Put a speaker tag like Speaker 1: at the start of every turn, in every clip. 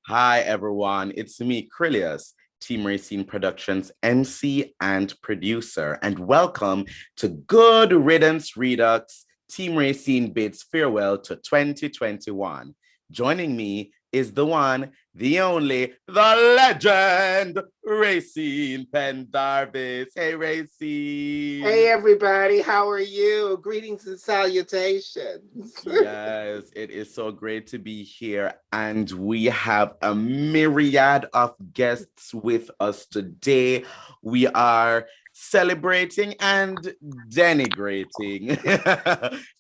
Speaker 1: Hi, everyone. It's me, Krylios, Team Rayceen Productions MC and producer, and welcome to Good Riddance Redux. Team Rayceen bids farewell to 2021. Joining me is the one, the only, the legend, Rayceen Pendarvis. Hey,
Speaker 2: Hey
Speaker 1: Rayceen.
Speaker 2: everybody, how are you? Greetings and salutations.
Speaker 1: Yes, it is so great to be here. And we have a myriad of guests with us today. We are celebrating and denigrating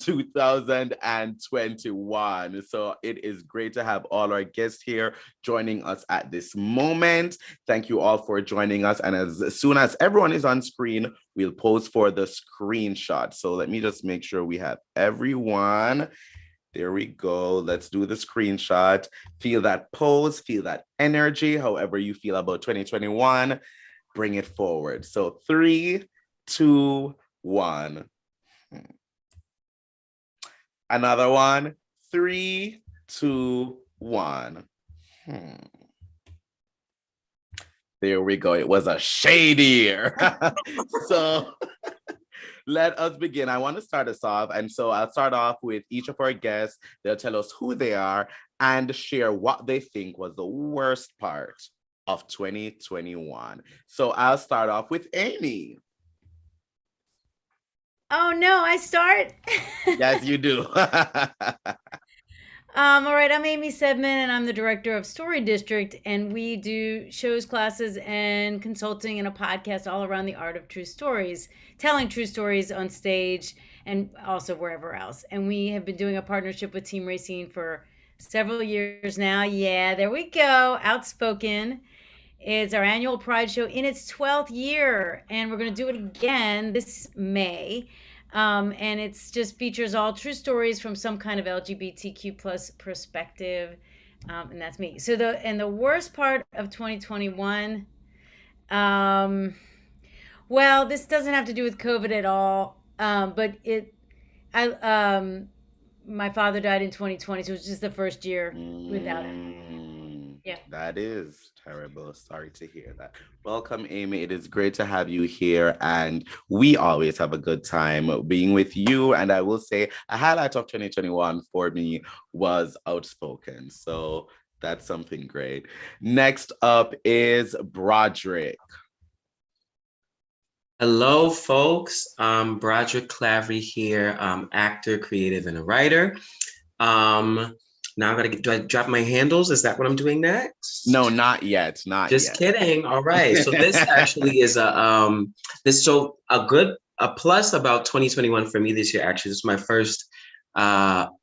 Speaker 1: 2021. So it is great to have all our guests here joining us at this moment. Thank you all for joining us. And as soon as everyone is on screen, we'll pose for the screenshot. So let me just make sure we have everyone. There we go. Let's do the screenshot. Feel that pose, feel that energy, however you feel about 2021. Bring it forward. So 3, 2, 1. Another one. 3, 2, 1. There we go. It was a shadier. So let us begin. I want to start us off. And so I'll start off with each of our guests. They'll tell us who they are and share what they think was the worst part of 2021. So I'll start off with Amy.
Speaker 3: Oh no, I start?
Speaker 1: Yes, you do.
Speaker 3: All right, I'm Amy Sedman and I'm the director of Story District, and we do shows, classes, and consulting and a podcast all around the art of true stories, telling true stories on stage and also wherever else. And we have been doing a partnership with Team Racine for several years now. Yeah, there we go. Outspoken. It's our annual Pride show in its 12th year, and we're going to do it again this May. And it's just features all true stories from some kind of LGBTQ plus perspective, and that's me. So the worst part of 2021, well, this doesn't have to do with COVID at all, but I my father died in 2020, so it was just the first year without him. Yeah.
Speaker 1: That is terrible. Sorry to hear that. Welcome, Amy. It is great to have you here. And we always have a good time being with you. And I will say a highlight of 2021 for me was Outspoken. So that's something great. Next up is Broderick.
Speaker 4: Hello, folks. Broderick Clavery here, actor, creative, and a writer. Now I'm do I drop my handles? Is that what I'm doing next?
Speaker 1: No, not yet. Not
Speaker 4: Just
Speaker 1: yet.
Speaker 4: kidding. All right. So this actually is a plus about 2021 for me this year. Actually, this is my first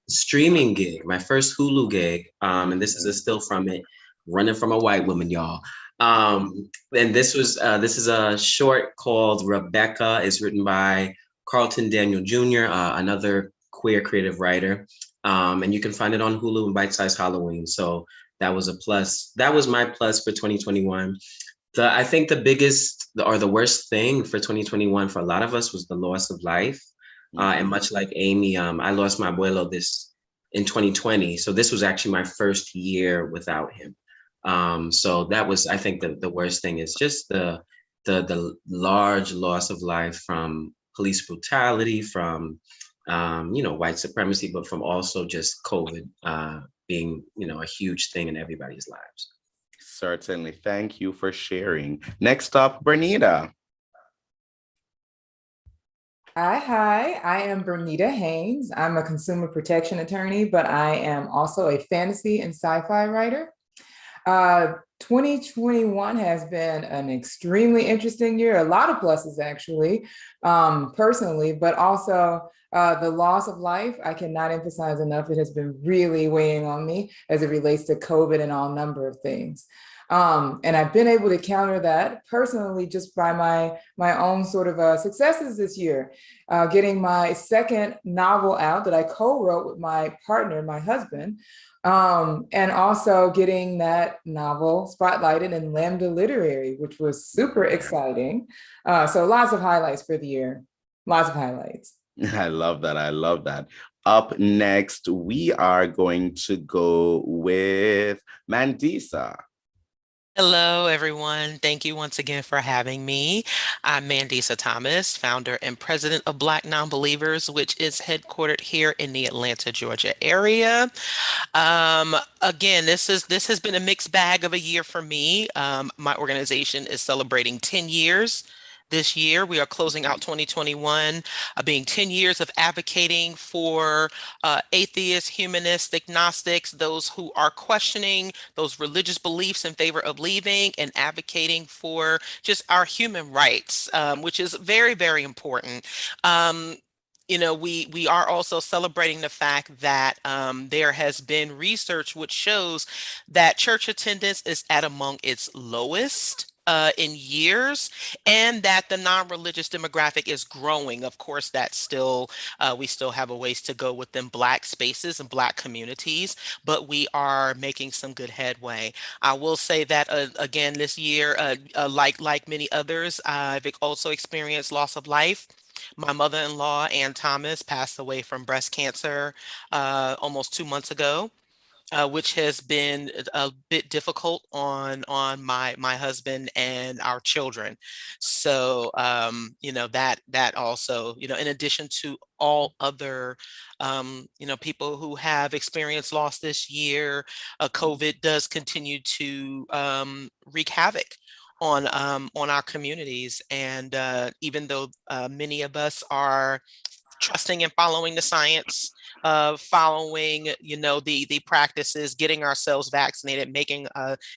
Speaker 4: streaming gig, my first Hulu gig. And this is a still from it, running from a white woman, y'all. And this is a short called Rebecca. It's written by Carlton Daniel Jr., another queer creative writer. And you can find it on Hulu and Bite Size Halloween. So that was a plus. That was my plus for 2021. I think the biggest or the worst thing for 2021 for a lot of us was the loss of life. And much like Amy, I lost my abuelo in 2020. So this was actually my first year without him. So that was, I think, the worst thing is just the large loss of life from police brutality, from white supremacy, but from also just COVID being a huge thing in everybody's lives.
Speaker 1: Certainly. Thank you for sharing. Next up, Bernita.
Speaker 5: Hi. I am Bernita Haynes. I'm a consumer protection attorney, but I am also a fantasy and sci-fi writer. 2021 has been an extremely interesting year, a lot of pluses actually, personally, but also the loss of life. I cannot emphasize enough. It has been really weighing on me as it relates to COVID and all number of things. And I've been able to counter that personally just by my own sort of successes this year, getting my second novel out that I co-wrote with my partner, my husband, and also getting that novel spotlighted in Lambda Literary, which was super exciting. So lots of highlights for the year, lots of highlights.
Speaker 1: I love that. Up next, we are going to go with Mandisa.
Speaker 6: Hello, everyone. Thank you once again for having me. I'm Mandisa Thomas, founder and president of Black Nonbelievers, which is headquartered here in the Atlanta, Georgia area. Again, this has been a mixed bag of a year for me. My organization is celebrating 10 years. This year, we are closing out 2021, being 10 years of advocating for atheists, humanists, agnostics, those who are questioning those religious beliefs in favor of leaving and advocating for just our human rights, which is very, very important. Um, we are also celebrating the fact that there has been research which shows that church attendance is at among its lowest in years, and that the non-religious demographic is growing. Of course, that's still we still have a ways to go within Black spaces and Black communities, but we are making some good headway. I will say that again this year, like many others, I've also experienced loss of life. My mother-in-law, Ann Thomas, passed away from breast cancer almost 2 months ago, which has been a bit difficult on my husband and our children. So that also, in addition to all other people who have experienced loss this year, COVID does continue to wreak havoc on our communities. And even though many of us are trusting and following the science, following, the practices, getting ourselves vaccinated, making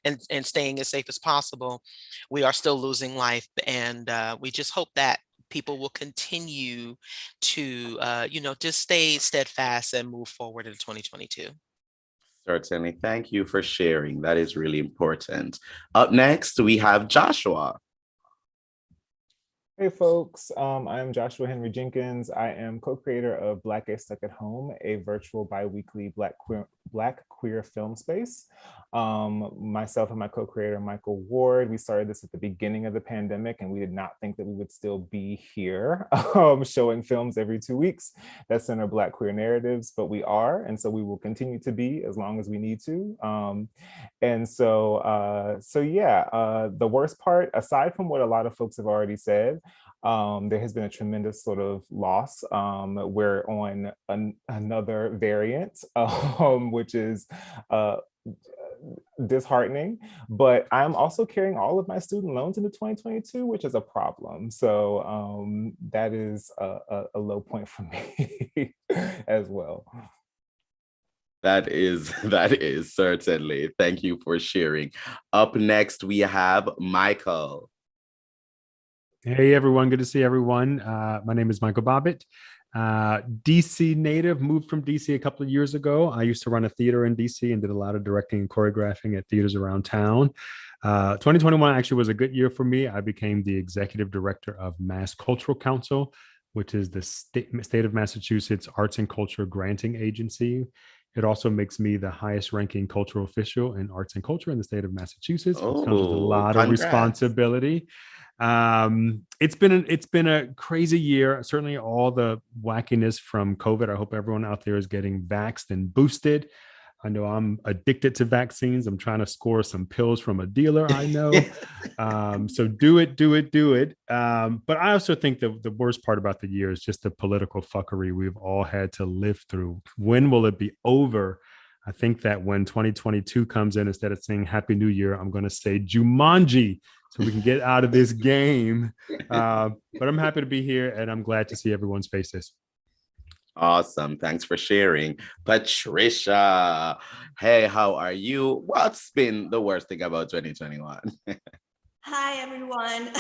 Speaker 6: and staying as safe as possible, we are still losing life. And we just hope that people will continue to, just stay steadfast and move forward in 2022.
Speaker 1: Certainly. Thank you for sharing. That is really important. Up next, we have Joshua.
Speaker 7: Hey folks, I am Joshua Henry Jenkins. I am co-creator of Black Gay Stuck at Home, a virtual bi-weekly Black queer film space. Myself and my co-creator, Michael Ward, we started this at the beginning of the pandemic, and we did not think that we would still be here showing films every 2 weeks that center Black queer narratives, but we are, and so we will continue to be as long as we need to. The worst part, aside from what a lot of folks have already said, there has been a tremendous sort of loss. We're on another variant, which is disheartening, but I'm also carrying all of my student loans into 2022, which is a problem. So that is a low point for me as well.
Speaker 1: That is certainly. Thank you for sharing. Up next, we have Michael.
Speaker 8: Hey everyone, good to see everyone. My name is Michael Bobbitt. DC native, moved from DC a couple of years ago. I used to run a theater in DC and did a lot of directing and choreographing at theaters around town. 2021 actually was a good year for me. I became the executive director of Mass Cultural Council, which is the state of Massachusetts arts and culture granting agency. It also makes me the highest ranking cultural official in arts and culture in the state of Massachusetts, which comes with a lot of responsibility. It's been a crazy year. Certainly all the wackiness from COVID. I hope everyone out there is getting vaxxed and boosted. I know I'm addicted to vaccines. I'm trying to score some pills from a dealer I know. So do it. But I also think the worst part about the year is just the political fuckery we've all had to live through. When will it be over? I think that when 2022 comes in, instead of saying Happy New Year, I'm going to say Jumanji, so we can get out of this game. But I'm happy to be here, and I'm glad to see everyone's faces.
Speaker 1: Awesome. Thanks for sharing. Patricia, hey, how are you? What's been the worst thing about 2021?
Speaker 9: Hi, everyone.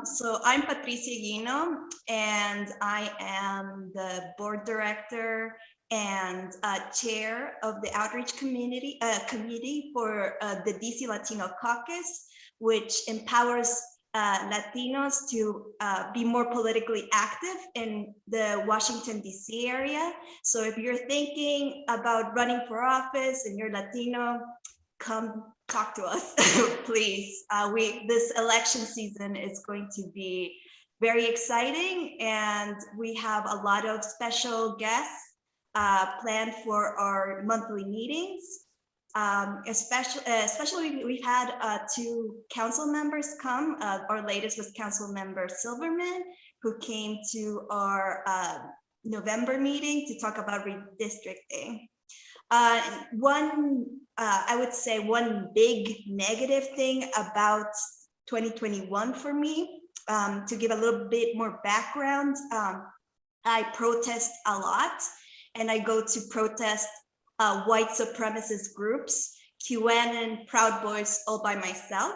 Speaker 9: So I'm Patricia Guino, and I am the board director and chair of the outreach committee for the DC Latino Caucus, which empowers Latinos to be more politically active in the Washington, D.C. area. So if you're thinking about running for office and you're Latino, come talk to us, please. This election season is going to be very exciting, and we have a lot of special guests planned for our monthly meetings. Especially we had 2 council members come. Our latest was Council Member Silverman, who came to our November meeting to talk about redistricting. I would say one big negative thing about 2021 for me, to give a little bit more background, I protest a lot, and I go to protest white supremacist groups, QAnon, Proud Boys, all by myself.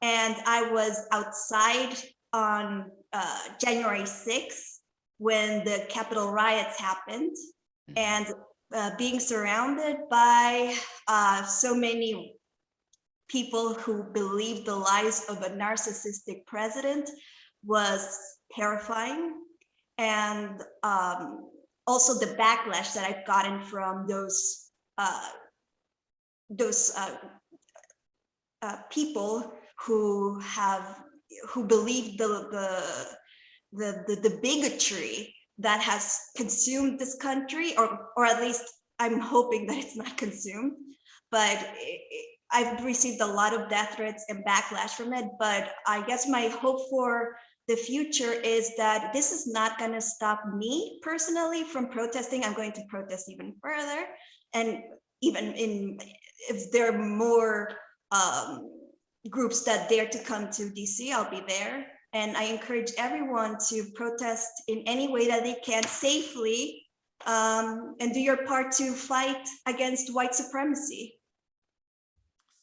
Speaker 9: And I was outside on January 6th when the Capitol riots happened, and being surrounded by so many people who believe the lies of a narcissistic president was terrifying. And also the backlash that I've gotten from those people who believe the bigotry that has consumed this country, or at least I'm hoping that it's not consumed, but I've received a lot of death threats and backlash from it. But I guess my hope for the future is that this is not going to stop me personally from protesting. I'm going to protest even further, and even if there are more groups that dare to come to DC, I'll be there. And I encourage everyone to protest in any way that they can safely, and do your part to fight against white supremacy.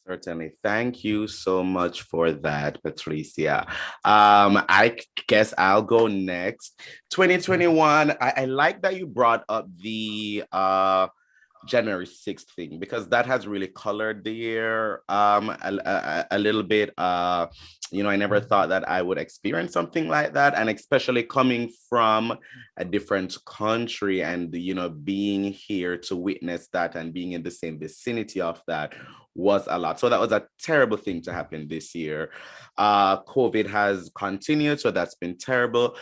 Speaker 1: Certainly. Thank you so much for that, Patricia. I guess I'll go next. 2021, I like that you brought up the January 6th thing, because that has really colored the year a little bit. I never thought that I would experience something like that, and especially coming from a different country and being here to witness that and being in the same vicinity of that was a lot. So that was a terrible thing to happen this year. COVID has continued, so that's been terrible.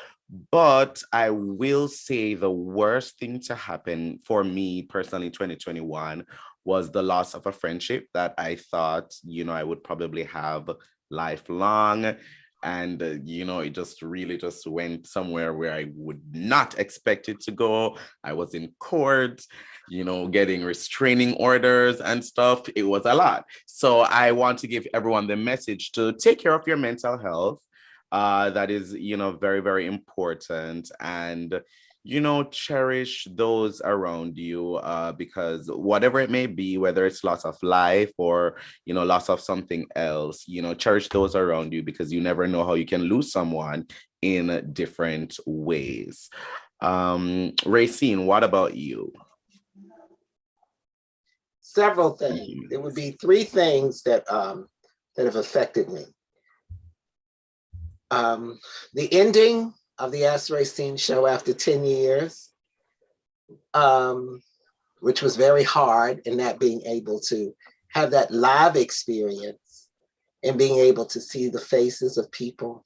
Speaker 1: But I will say the worst thing to happen for me personally in 2021 was the loss of a friendship that I thought, I would probably have lifelong. And, it just really just went somewhere where I would not expect it to go. I was in court, getting restraining orders and stuff. It was a lot. So I want to give everyone the message to take care of your mental health. That is, very, very important. And, cherish those around you, because whatever it may be, whether it's loss of life or, loss of something else, cherish those around you, because you never know how you can lose someone in different ways. Rayceen, what about you?
Speaker 2: Several things. There would be 3 things that have affected me. The ending of the Ask Rayceen show after 10 years, which was very hard, and that being able to have that live experience and being able to see the faces of people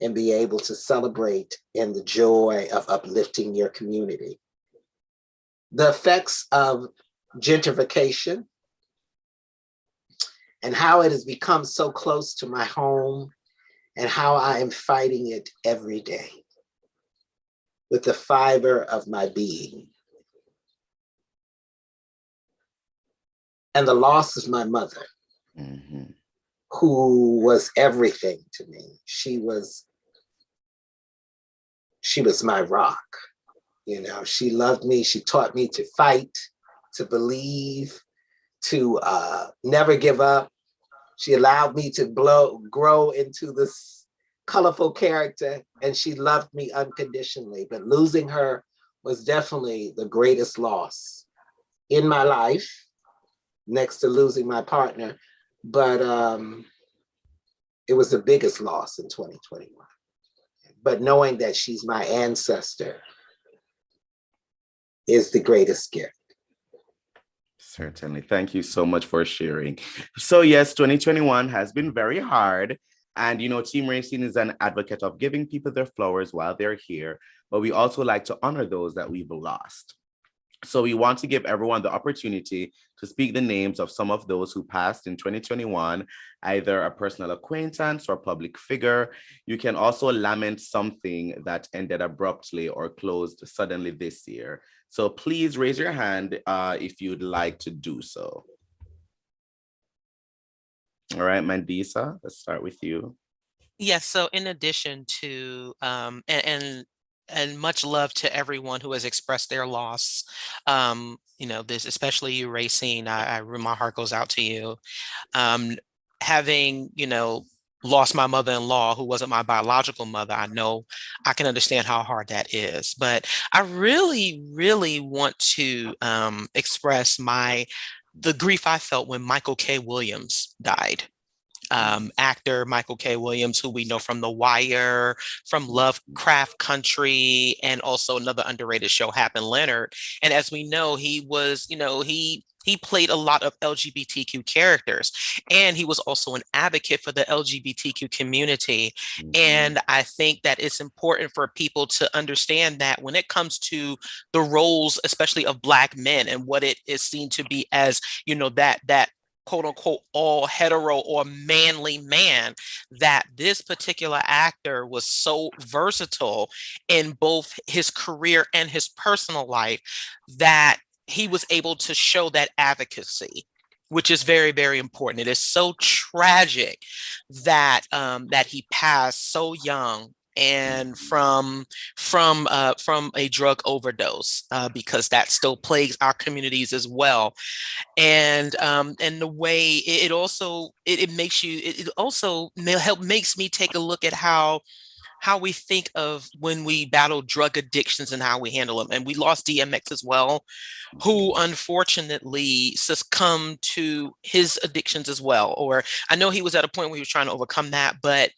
Speaker 2: and be able to celebrate in the joy of uplifting your community. The effects of gentrification and how it has become so close to my home, and how I am fighting it every day with the fiber of my being. And the loss of my mother, who was everything to me. She was my rock. She loved me. She taught me to fight, to believe, to never give up. She allowed me to grow into this colorful character, and she loved me unconditionally. But losing her was definitely the greatest loss in my life, next to losing my partner. But it was the biggest loss in 2021. But knowing that she's my ancestor is the greatest gift. Certainly.
Speaker 1: Thank you so much for sharing. So yes, 2021 has been very hard. And, Team Rayceen is an advocate of giving people their flowers while they're here, but we also like to honor those that we've lost. So we want to give everyone the opportunity to speak the names of some of those who passed in 2021, either a personal acquaintance or public figure. You can also lament something that ended abruptly or closed suddenly this year. So please raise your hand if you'd like to do so. All right, Mandisa, let's start with you.
Speaker 6: Yes. So in addition to, and much love to everyone who has expressed their loss. This, especially you, Rayceen, my heart goes out to you. Having, lost my mother-in-law, who wasn't my biological mother, I know I can understand how hard that is. But I really, really want to express the grief I felt when Michael K. Williams died. Actor Michael K. Williams, who we know from The Wire, from Lovecraft Country, and also another underrated show, Hap and Leonard. And as we know, he was, he played a lot of LGBTQ characters, and he was also an advocate for the LGBTQ community. And I think that it's important for people to understand that when it comes to the roles, especially of Black men, and what it is seen to be as, that quote unquote all hetero or manly man, that this particular actor was so versatile in both his career and his personal life that he was able to show that advocacy, which is very, very important. It is so tragic that that he passed so young and from a drug overdose, because that still plagues our communities as well. And the way it also makes you, it also makes me take a look at how we think of when we battle drug addictions and how we handle them. And we lost DMX as well, who unfortunately succumbed to his addictions as well. Or I know he was at a point where he was trying to overcome that, but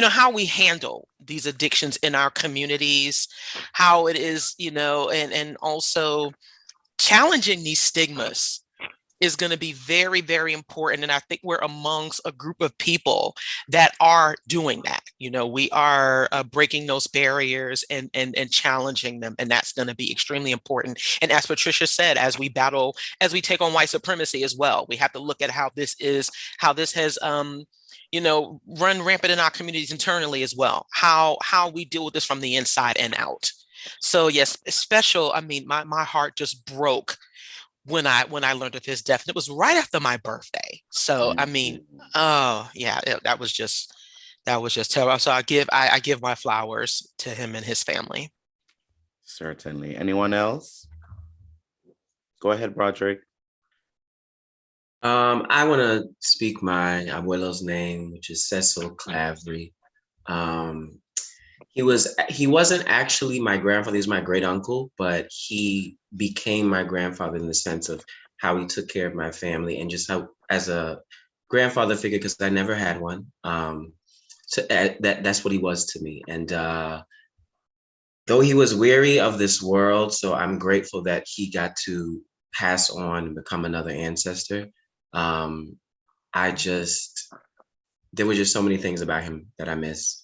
Speaker 6: how we handle these addictions in our communities, how it is, and also challenging these stigmas is going to be very, very important. And I think we're amongst a group of people that are doing that. We are breaking those barriers and challenging them. And that's going to be extremely important. And as Patricia said, as we take on white supremacy as well, we have to look at how this has, run rampant in our communities internally as well, how we deal with this from the inside and out. So yes, my heart just broke when I learned of his death. And it was right after my birthday. So oh yeah, that was just terrible. So I give my flowers to him and his family.
Speaker 1: Certainly. Anyone else? Go ahead, Broderick.
Speaker 4: I want to speak my abuelo's name, which is Cecil Clavery. He wasn't actually my grandfather, he was my great uncle, but he became my grandfather in the sense of how he took care of my family and just how, as a grandfather figure, because I never had one. That's what he was to me. And though he was weary of this world, so I'm grateful that he got to pass on and become another ancestor. There were just so many things about him that I miss.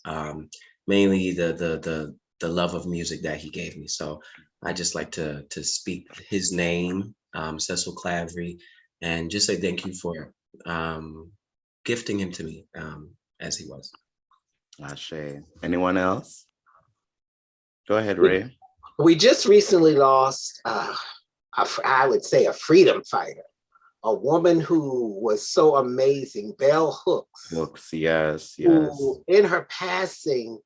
Speaker 4: Mainly the love of music that he gave me. So I just like to speak his name, Cecil Clavery, and just say thank you for gifting him to me as he was.
Speaker 1: Ashe. Anyone else? Go ahead, Ray.
Speaker 2: We just recently lost, I would say, a freedom fighter, a woman who was so amazing, Bell Hooks.
Speaker 1: Hooks, yes.
Speaker 2: Who, in her passing,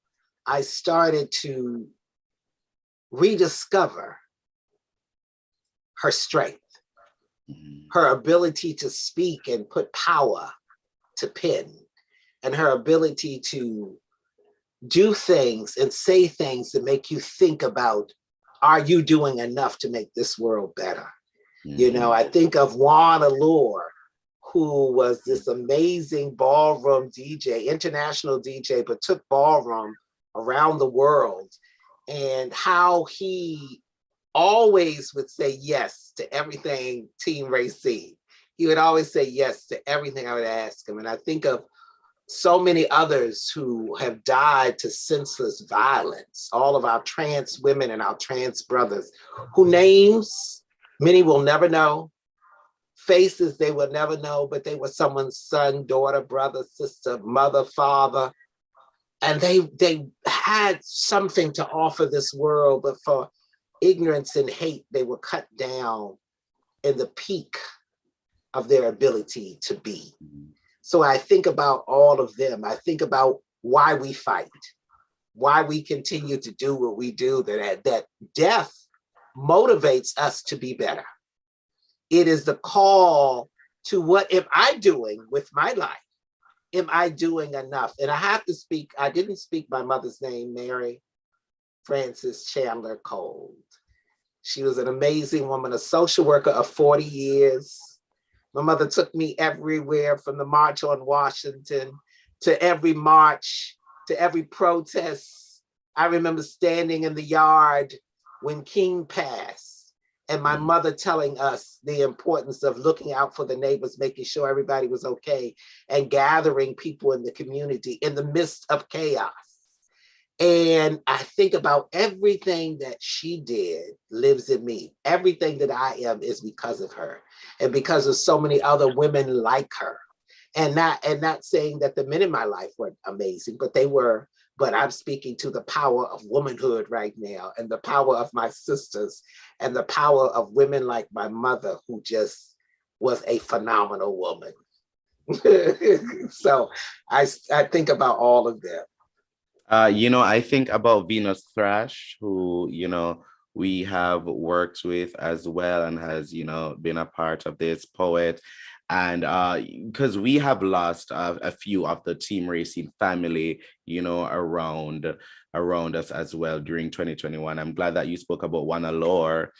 Speaker 2: I started to rediscover her strength, her ability to speak and put power to pen, and her ability to do things and say things that make you think about, are you doing enough to make this world better? I think of Juan Allure, who was this amazing ballroom DJ, international DJ, but took ballroom around the world, and how he always would say yes to everything Team Rayceen. He would always say yes to everything I would ask him. And I think of so many others who have died to senseless violence, all of our trans women and our trans brothers, who names many will never know, faces they will never know, but they were someone's son, daughter, brother, sister, mother, father. And they had something to offer this world, but for ignorance and hate, they were cut down in the peak of their ability to be. So I think about all of them. I think about why we fight, why we continue to do what we do, that death motivates us to be better. It is the call to what am I doing with my life? Am I doing enough? And I have to speak, I didn't speak my mother's name, Mary Frances Chandler Cold. She was an amazing woman, a social worker of 40 years. My mother took me everywhere, from the March on Washington to every march, to every protest. I remember standing in the yard when King passed, and my mother telling us the importance of looking out for the neighbors, making sure everybody was okay, and gathering people in the community in the midst of chaos. And I think about everything that she did lives in me. Everything that I am is because of her, and because of so many other women like her. And not saying that the men in my life weren't amazing, but they were. But I'm speaking to the power of womanhood right now, and the power of my sisters, and the power of women like my mother, who just was a phenomenal woman. So I think about all of them.
Speaker 1: I think about Venus Thrash, who, we have worked with as well, and has, been a part of this poet. And because we have lost a few of the Team Rayceen family, around us as well during 2021. I'm glad that you spoke about Wana Lore,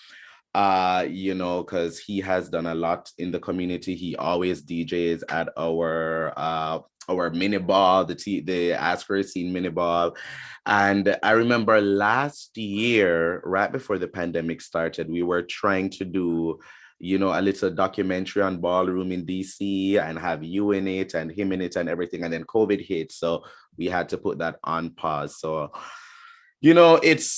Speaker 1: because he has done a lot in the community. He always DJs at our mini ball, the Ask Rayceen mini ball. And I remember last year, right before the pandemic started, we were trying to do, a little documentary on ballroom in DC, and have you in it and him in it and everything. And then COVID hit, so we had to put that on pause. So it's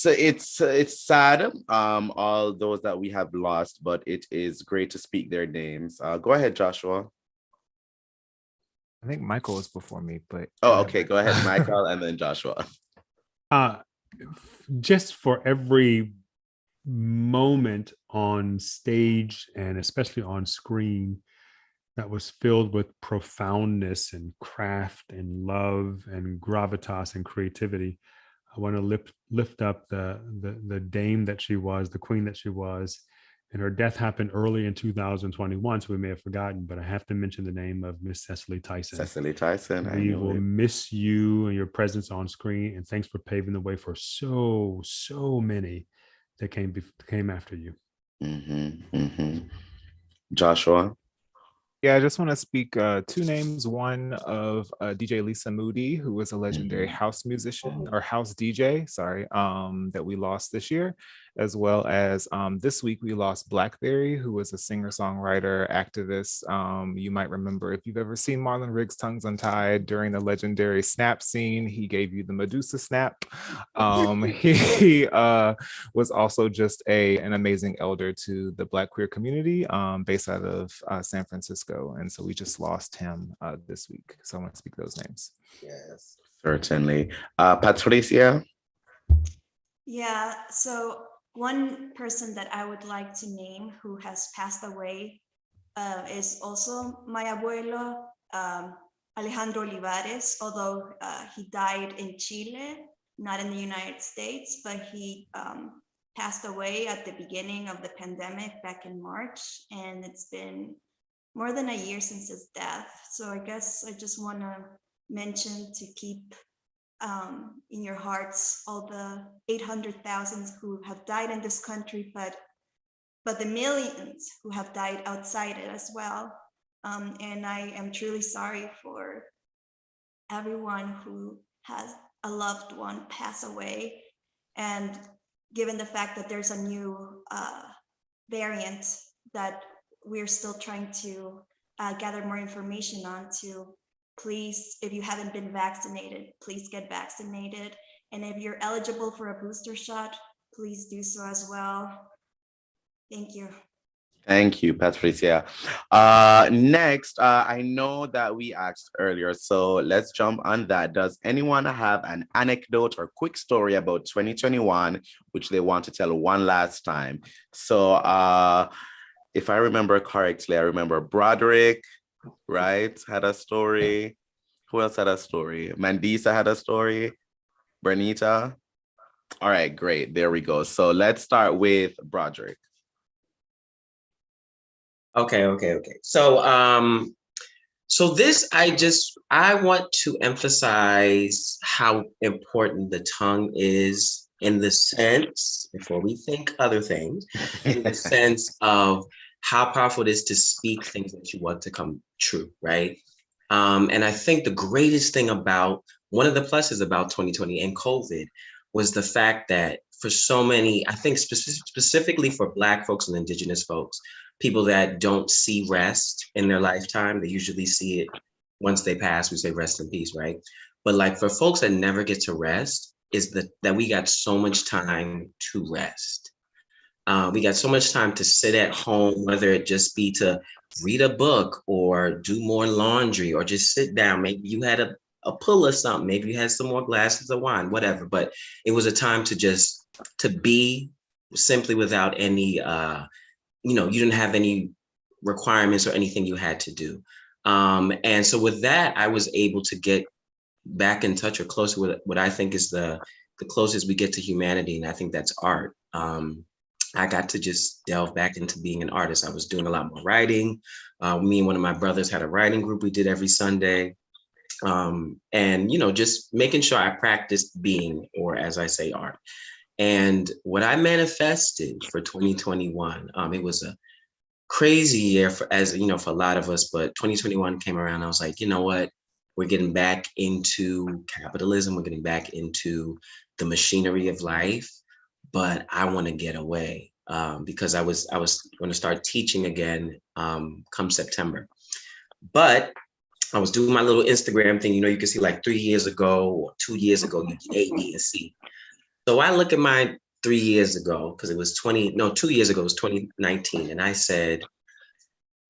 Speaker 1: sad, all those that we have lost, but it is great to speak their names. Go ahead, Joshua.
Speaker 7: I think Michael was before me, but
Speaker 1: okay, go ahead, Michael, and then Joshua.
Speaker 8: Just for every moment on stage, and especially on screen, that was filled with profoundness and craft and love and gravitas and creativity, I want to lift up the dame that she was, the queen that she was. And her death happened early in 2021, so we may have forgotten, but I have to mention the name of Miss Cicely Tyson.
Speaker 1: Cicely Tyson.
Speaker 8: We will miss you and your presence on screen, and thanks for paving the way for so many that came after you.
Speaker 1: Joshua?
Speaker 7: Yeah, I just want to speak two names. One of DJ Lisa Moody, who was a legendary house musician, or house DJ, sorry, that we lost this year, as well as this week we lost Blackberry, who was a singer-songwriter, activist. You might remember, if you've ever seen Marlon Riggs' Tongues Untied, during the legendary snap scene, he gave you the Medusa snap. He was also just an amazing elder to the Black queer community, based out of San Francisco. And so we just lost him this week. So I want to speak those names.
Speaker 2: Yes,
Speaker 1: certainly. Patricia?
Speaker 9: Yeah, so one person that I would like to name who has passed away is also my abuelo, Alejandro Olivares, although he died in Chile, not in the United States, but he passed away at the beginning of the pandemic back in March, and it's been more than a year since his death. So I guess I just want to mention to keep in your hearts all the 800,000 who have died in this country, but the millions who have died outside it as well. And I am truly sorry for everyone who has a loved one pass away. And given the fact that there's a new variant that we're still trying to gather more information on to please, if you haven't been vaccinated, please get vaccinated. And if you're eligible for a booster shot, please do so as well. Thank you.
Speaker 1: Thank you, Patricia. Next, I know that we asked earlier, so let's jump on that. Does anyone have an anecdote or quick story about 2021, which they want to tell one last time? So if I remember correctly, I remember Broderick, right, had a story. Who else had a story? Mandisa had a story. Bernita. All right, great. There we go. So let's start with Broderick.
Speaker 4: Okay. So this, I want to emphasize how important the tongue is in the sense, before we think other things, in the sense of how powerful it is to speak things that you want to come true, right? And I think the greatest thing about, one of the pluses about 2020 and COVID was the fact that for so many, I think specifically for Black folks and Indigenous folks, people that don't see rest in their lifetime, they usually see it once they pass, we say rest in peace, right? But like for folks that never get to rest, is that we got so much time to rest. We got so much time to sit at home, whether it just be to read a book or do more laundry or just sit down. Maybe you had a pull or something, maybe you had some more glasses of wine, whatever. But it was a time to be simply without any, you didn't have any requirements or anything you had to do. And so with that, I was able to get back in touch or closer with what I think is the closest we get to humanity. And I think that's art. I got to just delve back into being an artist. I was doing a lot more writing. Me and one of my brothers had a writing group we did every Sunday. And, just making sure I practiced being, or as I say, art. And what I manifested for 2021, it was a crazy year for a lot of us, but 2021 came around. I was like, you know what? We're getting back into capitalism. We're getting back into the machinery of life, but I want to get away because I was going to start teaching again come September. But I was doing my little Instagram thing. You can see like 3 years ago or 2 years ago, you get A, B, and C. So I look at my 3 years ago, because it was 2 years ago, it was 2019. And I said,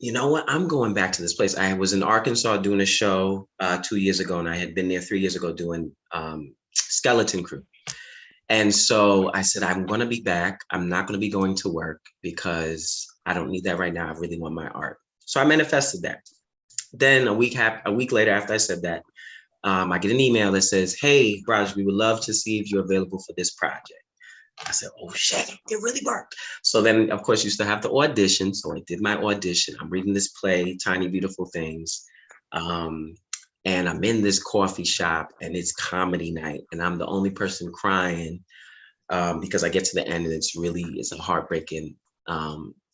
Speaker 4: you know what? I'm going back to this place. I was in Arkansas doing a show 2 years ago, and I had been there 3 years ago doing Skeleton Crew. And so I said, I'm going to be back. I'm not going to be going to work because I don't need that right now. I really want my art. So I manifested that. Then a week later after I said that, I get an email that says, hey, Raj, we would love to see if you're available for this project. I said, oh shit, it really worked. So then, of course, you still have to audition. So I did my audition. I'm reading this play, Tiny Beautiful Things. And I'm in this coffee shop and it's comedy night. And I'm the only person crying because I get to the end and it's a heartbreaking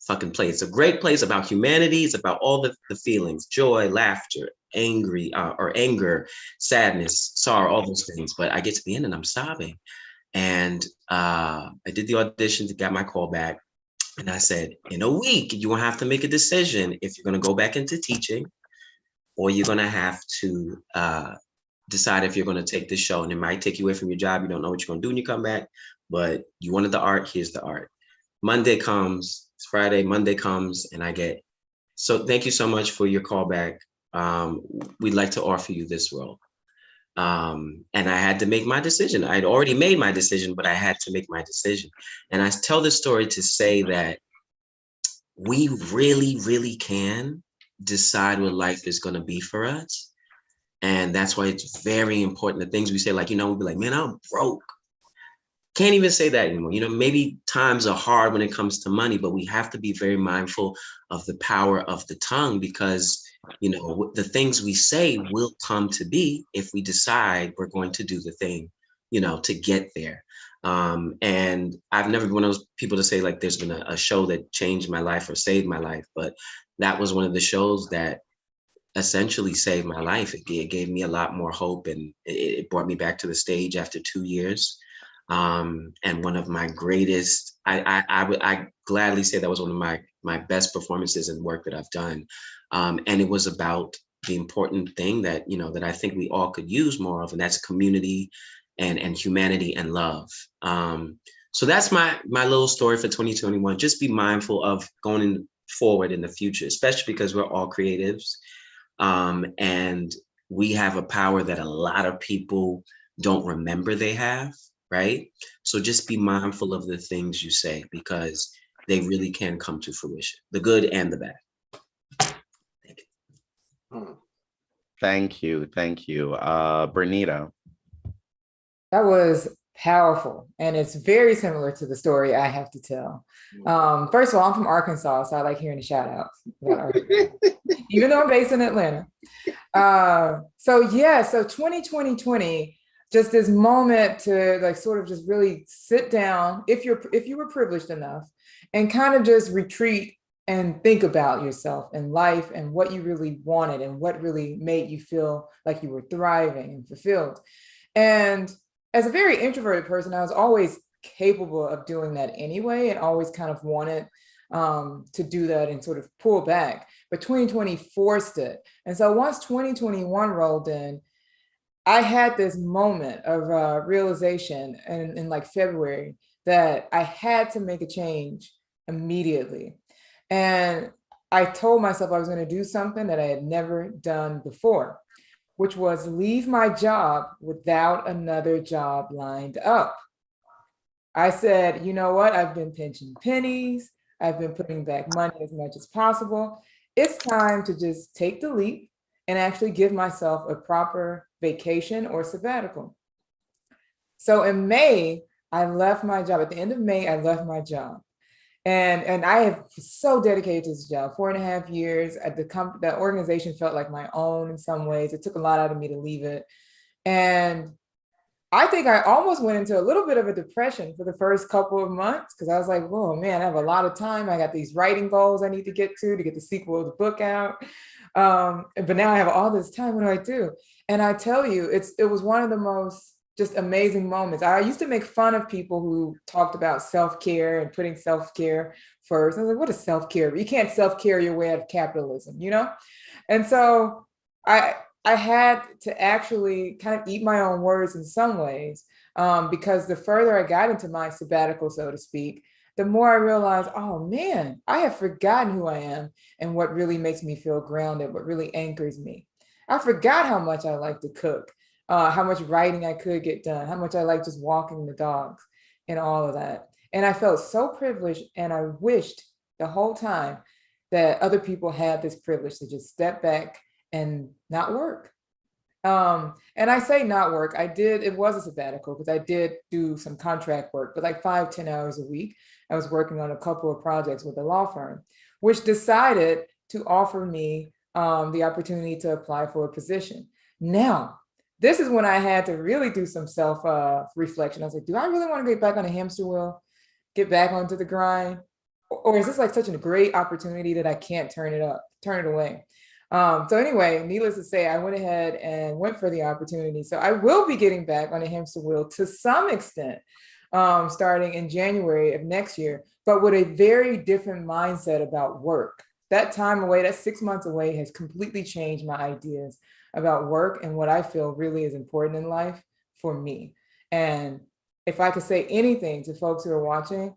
Speaker 4: fucking play. It's a great play. It's about humanity. It's about all the feelings, joy, laughter, anger, sadness, sorrow, all those things. But I get to the end and I'm sobbing. And I did the audition, got my call back. And I said, in a week, you're going to have to make a decision if you're going to go back into teaching or you're going to have to decide if you're going to take this show. And it might take you away from your job. You don't know what you're going to do when you come back, but you wanted the art. Here's the art. Monday comes, it's Friday, Monday comes, and so thank you so much for your call back. We'd like to offer you this role. And I had to make my decision. I'd already made my decision, but I had to make my decision. And I tell this story to say that we really, really can decide what life is going to be for us. And that's why it's very important. The things we say, like, we'll be like, man, I'm broke. Can't even say that anymore. Maybe times are hard when it comes to money, but we have to be very mindful of the power of the tongue because the things we say will come to be if we decide we're going to do the thing, to get there. And I've never been one of those people to say like there's been a show that changed my life or saved my life, but that was one of the shows that essentially saved my life. It gave me a lot more hope and it brought me back to the stage after 2 years. And one of my greatest, I gladly say that was one of my best performances and work that I've done. And it was about the important thing that, you know, that I think we all could use more of, and that's community and humanity and love. So that's my little story for 2021. Just be mindful of going forward in the future, especially because we're all creatives. And we have a power that a lot of people don't remember they have, right? So just be mindful of the things you say, because they really can come to fruition, the good and the bad.
Speaker 1: Thank you. Thank you. Bernita.
Speaker 5: That was powerful. And it's very similar to the story I have to tell. First of all, I'm from Arkansas, so I like hearing the shout outs, even though I'm based in Atlanta. So 2020, just this moment to like sort of just really sit down, if you were privileged enough, and kind of just retreat and think about yourself and life and what you really wanted and what really made you feel like you were thriving and fulfilled. And as a very introverted person, I was always capable of doing that anyway, and always kind of wanted to do that and sort of pull back. But 2020 forced it. And so once 2021 rolled in, I had this moment of realization in like February that I had to make a change immediately. And I told myself I was going to do something that I had never done before, which was leave my job without another job lined up. I said, you know what? I've been pinching pennies. I've been putting back money as much as possible. It's time to just take the leap and actually give myself a proper vacation or sabbatical. So in May, I left my job. At the end of May, I left my job. And I have so dedicated to this job, 4.5 years. The organization felt like my own in some ways. It took a lot out of me to leave it. And I think I almost went into a little bit of a depression for the first couple of months, because I was like, whoa, man, I have a lot of time. I got these writing goals I need to get the sequel of the book out. But now I have all this time. What do I do? And I tell you, it was one of the most just amazing moments. I used to make fun of people who talked about self-care and putting self-care first. I was like, what is self-care? You can't self-care your way out of capitalism, you know? And so I had to actually kind of eat my own words in some ways, because the further I got into my sabbatical, so to speak, the more I realized, oh man, I have forgotten who I am and what really makes me feel grounded, what really anchors me. I forgot how much I like to cook, how much writing I could get done, how much I like just walking the dogs and all of that. And I felt so privileged, and I wished the whole time that other people had this privilege to just step back and not work. And I say not work, it was a sabbatical because I did do some contract work, but like 5-10 hours a week. I was working on a couple of projects with a law firm, which decided to offer me the opportunity to apply for a position. Now, this is when I had to really do some self-reflection. I was like, do I really want to get back on a hamster wheel, get back onto the grind? Or is this like such a great opportunity that I can't turn it away? So anyway, needless to say, I went ahead and went for the opportunity. So I will be getting back on a hamster wheel to some extent, starting in January of next year, but with a very different mindset about work. That time away, that 6 months away, has completely changed my ideas about work and what I feel really is important in life for me. And if I could say anything to folks who are watching,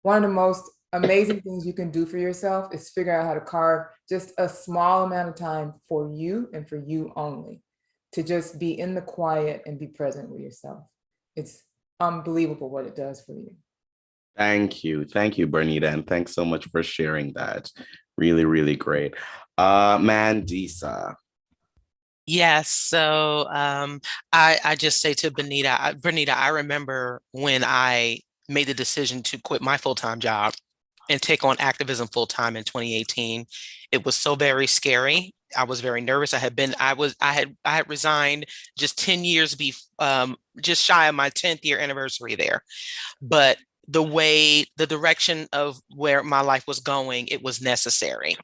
Speaker 5: one of the most amazing things you can do for yourself is figure out how to carve just a small amount of time for you and for you only, to just be in the quiet and be present with yourself. It's unbelievable what it does for you.
Speaker 1: Thank you, Bernita, and thanks so much for sharing that. Really, really great. Mandisa.
Speaker 6: Yes. So I just say to Bernita, I remember when I made the decision to quit my full-time job and take on activism full-time in 2018. It was so very scary. I was very nervous. I had resigned just 10 years just shy of my 10th year anniversary there. But the direction of where my life was going, it was necessary.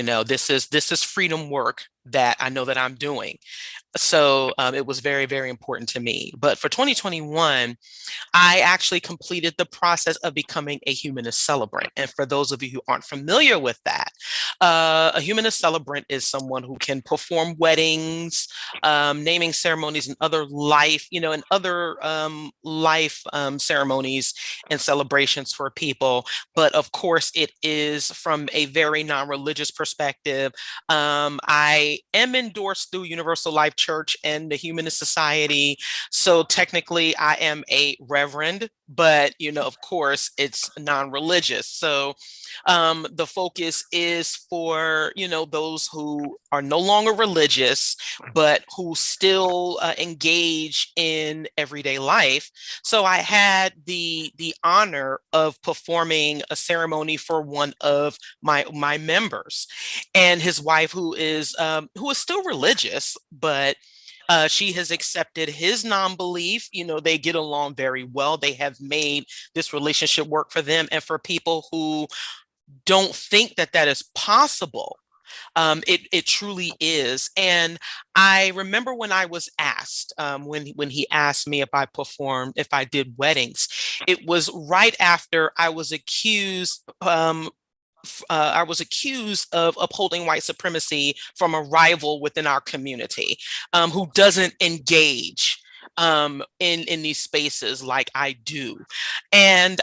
Speaker 6: This is freedom work that I know that I'm doing. So it was very, very important to me. But for 2021, I actually completed the process of becoming a humanist celebrant. And for those of you who aren't familiar with that, a humanist celebrant is someone who can perform weddings, naming ceremonies, and other life, ceremonies and celebrations for people. But of course, it is from a very non-religious perspective. I am endorsed through Universal Life Church and the Humanist Society. So technically, I am a reverend, but of course, it's non-religious. So the focus is for those who are no longer religious, but who still engage in everyday life. So I had the honor of performing a ceremony for one of my members, and his wife, who is still religious, but she has accepted his non-belief. They get along very well. They have made this relationship work for them. And for people who don't think that that is possible, it truly is. And I remember when I was asked, when he asked me if I did weddings, it was right after I was accused. I was accused of upholding white supremacy from a rival within our community, who doesn't engage in these spaces like I do. And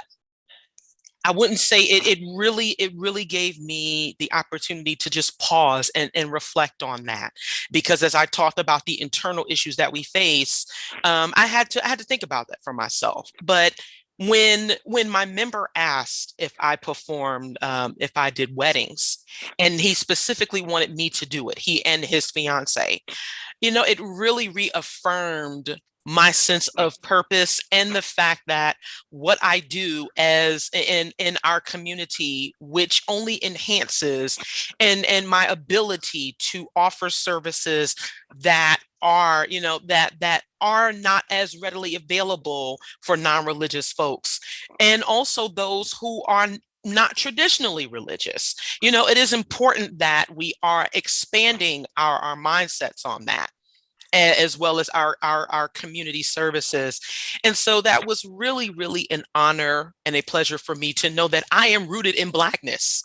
Speaker 6: I wouldn't say it really gave me the opportunity to just pause and reflect on that, because as I talked about the internal issues that we face, I had to think about that for myself. But when my member asked if I performed, if I did weddings, and he specifically wanted me to do it, he and his fiance, it really reaffirmed my sense of purpose, and the fact that what I do as in our community, which only enhances and my ability to offer services that are, that are not as readily available for non-religious folks, and also those who are not traditionally religious. It is important that we are expanding our mindsets on that, as well as our community services. And so that was really, really an honor and a pleasure for me to know that I am rooted in Blackness.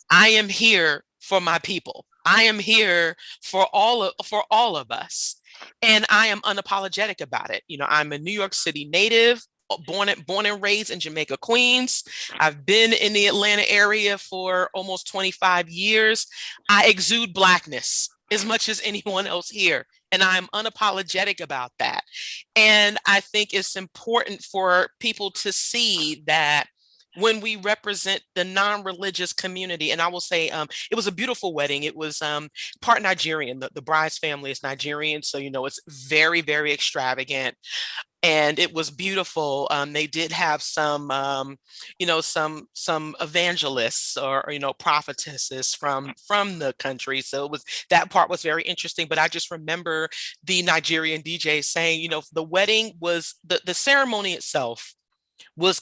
Speaker 6: I am here for my people. I am here for all of us. And I am unapologetic about it. I'm a New York City native, born and raised in Jamaica, Queens. I've been in the Atlanta area for almost 25 years. I exude Blackness as much as anyone else here, and I'm unapologetic about that. And I think it's important for people to see that when we represent the non-religious community, and I will say it was a beautiful wedding. It was part Nigerian. The bride's family is Nigerian, so it's very, very extravagant. And it was beautiful. They did have some, some evangelists or prophetesses from the country. So that part was very interesting. But I just remember the Nigerian DJ saying, the wedding was the ceremony itself was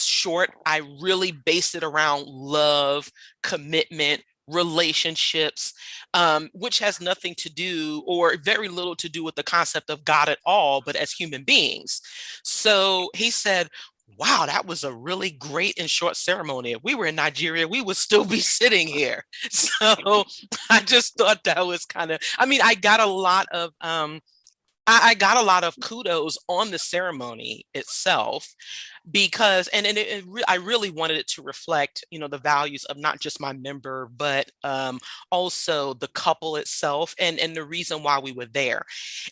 Speaker 6: short. I really based it around love, commitment, relationships, which has nothing to do or very little to do with the concept of God at all, but as human beings. So he said, wow, that was a really great and short ceremony. If we were in Nigeria, we would still be sitting here. So I just thought that was I got a lot of I got a lot of kudos on the ceremony itself, because I really wanted it to reflect the values of not just my member, but also the couple itself, and the reason why we were there.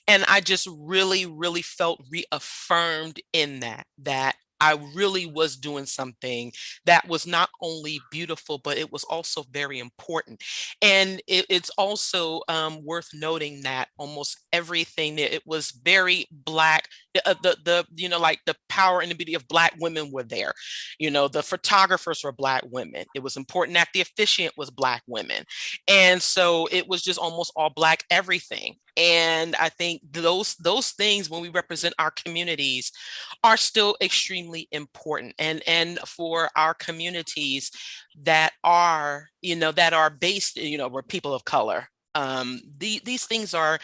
Speaker 6: And I just really, really felt reaffirmed in that I really was doing something that was not only beautiful, but it was also very important. And it's also worth noting that almost everything, it was very Black. Like the power and the beauty of Black women were there. The photographers were Black women. It was important that the officiant was Black women. And so it was just almost all Black everything. And I think those things, when we represent our communities, are still extremely important. And for our communities that are, that are based, we're people of color. These things are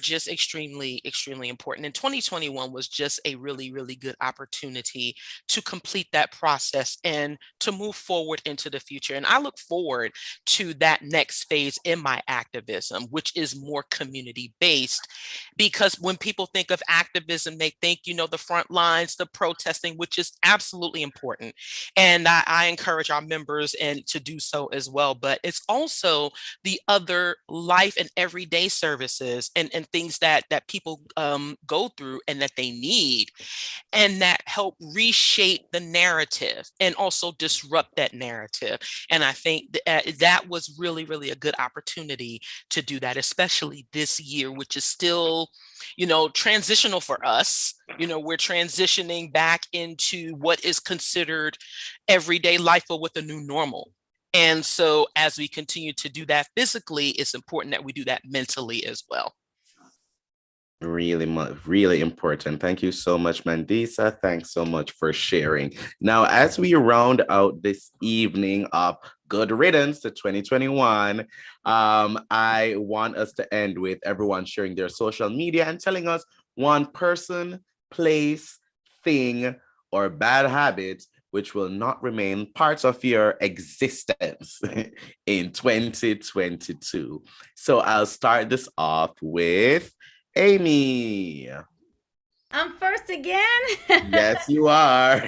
Speaker 6: just extremely important. And 2021 was just a really, really good opportunity to complete that process and to move forward into the future. And I look forward to that next phase in my activism, which is more community based, because when people think of activism, they think, the front lines, the protesting, which is absolutely important. And I encourage our members and to do so as well. But it's also the other life and everyday services and things that people go through and that they need, and that help reshape the narrative and also disrupt that narrative. And I think that was really, really a good opportunity to do that, especially this year, which is still, transitional for us. We're transitioning back into what is considered everyday life, but with a new normal. And so as we continue to do that physically, it's important that we do that mentally as well.
Speaker 1: Really important. Thank you so much, Mandisa. Thanks so much for sharing. Now, as we round out this evening of Good Riddance to 2021, I want us to end with everyone sharing their social media and telling us one person, place, thing, or bad habit which will not remain part of your existence in 2022. So I'll start this off with Amy.
Speaker 3: I'm first again?
Speaker 1: Yes, you are.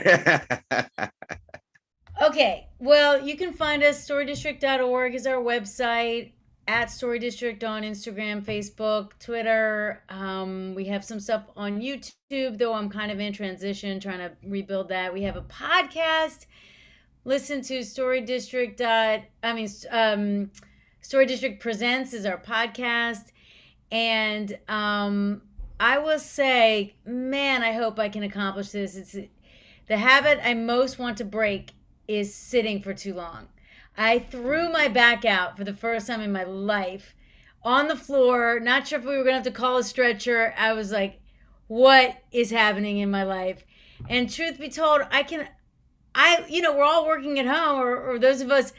Speaker 3: Okay, well, you can find us, storydistrict.org is our website, at Story District on Instagram, Facebook, Twitter. We have some stuff on YouTube, though I'm kind of in transition, trying to rebuild that. We have a podcast. Listen to Story District Presents is our podcast. And I will say, man, I hope I can accomplish this. It's the habit I most want to break is sitting for too long. I threw my back out for the first time in my life on the floor, not sure if we were going to have to call a stretcher. I was like, what is happening in my life? And truth be told, we're all working at home, or those of us,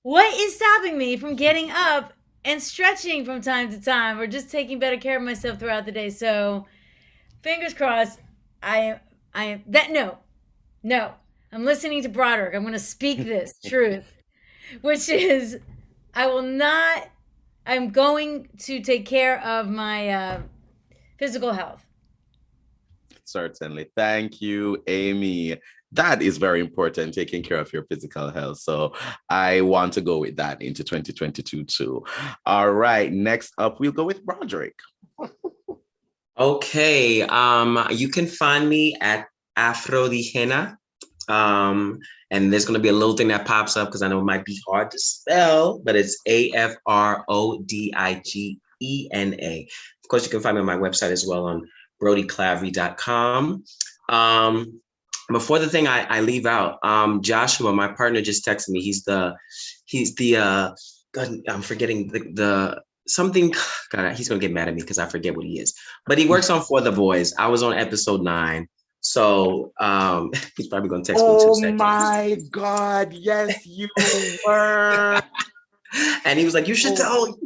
Speaker 3: what is stopping me from getting up and stretching from time to time, or just taking better care of myself throughout the day? So fingers crossed. No. I'm listening to Broderick. I'm going to speak this truth, which is I'm going to take care of my physical health.
Speaker 1: Certainly. Thank you, Amy. That is very important, taking care of your physical health. So I want to go with that into 2022 too. All right. Next up, we'll go with Broderick.
Speaker 4: Okay. You can find me at Afrodigena. And there's going to be a little thing that pops up because I know it might be hard to spell, but it's AFRODIGENA. Of course, you can find me on my website as well on brodyclavery.com. Before the thing I leave out, Joshua, my partner, just texted me. He's the God, I'm forgetting the something. God, he's gonna get mad at me because I forget what he is. But he works on For the Boys. I was on episode 9. So he's probably gonna text me in 2 seconds.
Speaker 1: Oh my God, yes, you were.
Speaker 4: And he was like, you should tell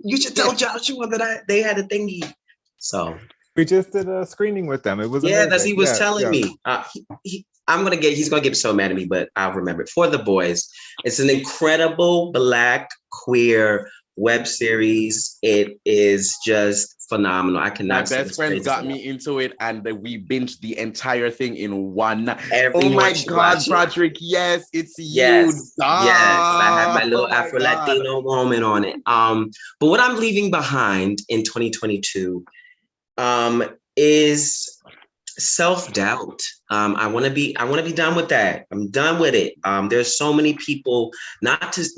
Speaker 4: Joshua that they had a thingy. So
Speaker 7: we just did a screening with them. It was amazing.
Speaker 4: That's he was telling me. He's gonna get so mad at me, but I'll remember it. For the Boys. It's an incredible Black queer web series. It is just phenomenal. I cannot.
Speaker 1: My best friend got me into it, and we binged the entire thing in one.
Speaker 4: Oh
Speaker 1: my God, Broderick! Yes, it's
Speaker 4: yes,
Speaker 1: you.
Speaker 4: Yes, I had my little Afro Latino moment on it. But what I'm leaving behind in 2022 is self-doubt. I want to be done with that. I'm done with it. There's so many people, not to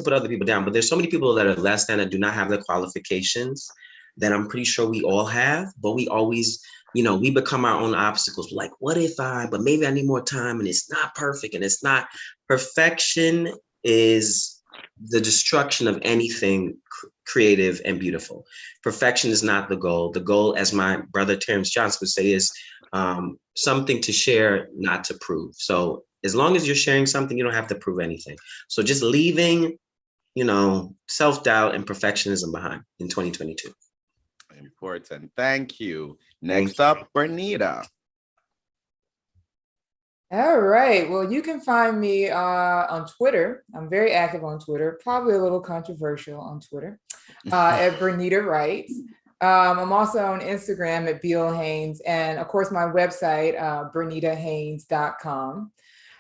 Speaker 4: put other people down, but there's so many people that are less than, that do not have the qualifications that I'm pretty sure we all have, but we always, we become our own obstacles. Like, what if but maybe I need more time, and it's not perfect, and it's not. Perfection is the destruction of anything creative and beautiful. Perfection is not the goal. The goal, as my brother Terrence Johnson would say, is something to share, not to prove. So as long as you're sharing something, you don't have to prove anything. So just leaving, self-doubt and perfectionism behind in 2022.
Speaker 1: Important. Thank you. Next up, Bernita.
Speaker 5: All right. Well, you can find me on Twitter. I'm very active on Twitter, probably a little controversial on Twitter, at Bernita Wright. I'm also on Instagram at Beal Haynes, and of course, my website, bernitahaynes.com,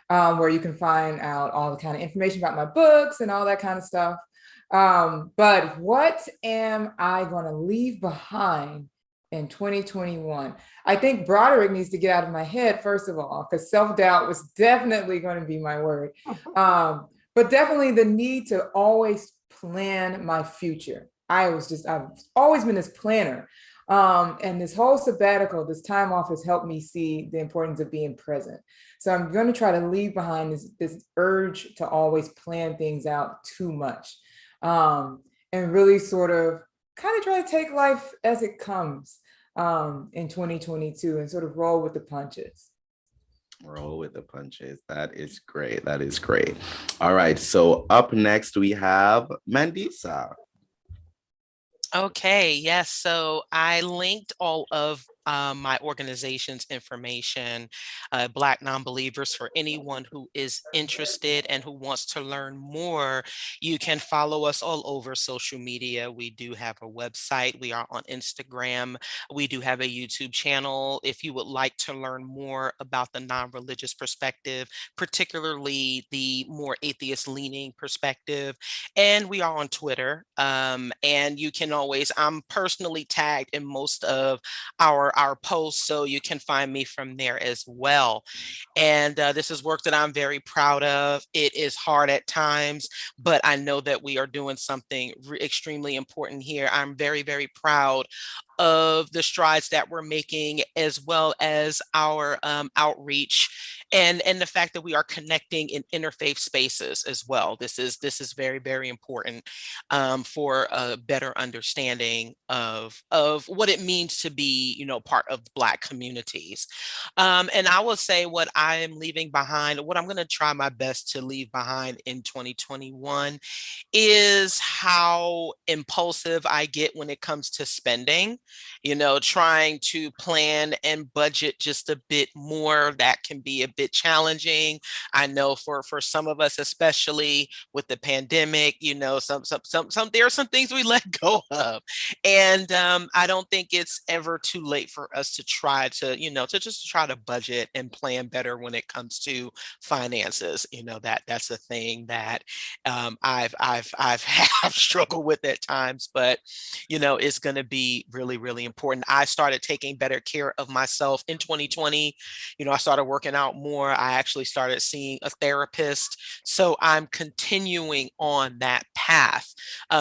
Speaker 5: where you can find out all the kind of information about my books and all that kind of stuff. But what am I going to leave behind in 2021? I think Broderick needs to get out of my head, first of all, because self-doubt was definitely going to be my word. But definitely the need to always plan my future. I've always been this planner. And this whole sabbatical, this time off has helped me see the importance of being present. So I'm going to try to leave behind this urge to always plan things out too much. And really sort of kind of try to take life as it comes in 2022 and sort of roll with the punches.
Speaker 1: Roll with the punches. That is great. That is great. All right. So up next, we have Mandisa.
Speaker 6: Okay, yes. So I linked all of my organization's information, Black Nonbelievers, for anyone who is interested and who wants to learn more. You can follow us all over social media. We do have a website. We are on Instagram. We do have a YouTube channel. If you would like to learn more about the non-religious perspective, particularly the more atheist-leaning perspective, and we are on Twitter. And you can I'm personally tagged in most of our posts, so you can find me from there as well. And this is work that I'm very proud of. It is hard at times, but I know that we are doing something extremely important here. I'm very, very proud of the strides that we're making, as well as our outreach and the fact that we are connecting in interfaith spaces as well. This is very, very important for a better understanding of what it means to be, part of Black communities. And I will say what I am leaving behind, what I'm going to try my best to leave behind in 2021 is how impulsive I get when it comes to spending. Trying to plan and budget just a bit more, that can be a bit challenging. I know for some of us, especially with the pandemic, there are some things we let go of. And I don't think it's ever too late for us to try to, to just try to budget and plan better when it comes to finances. That's a thing that I've have struggled with at times, but it's going to be really, really important. I started taking better care of myself in 2020. I started working out more. I actually started seeing a therapist. So I'm continuing on that path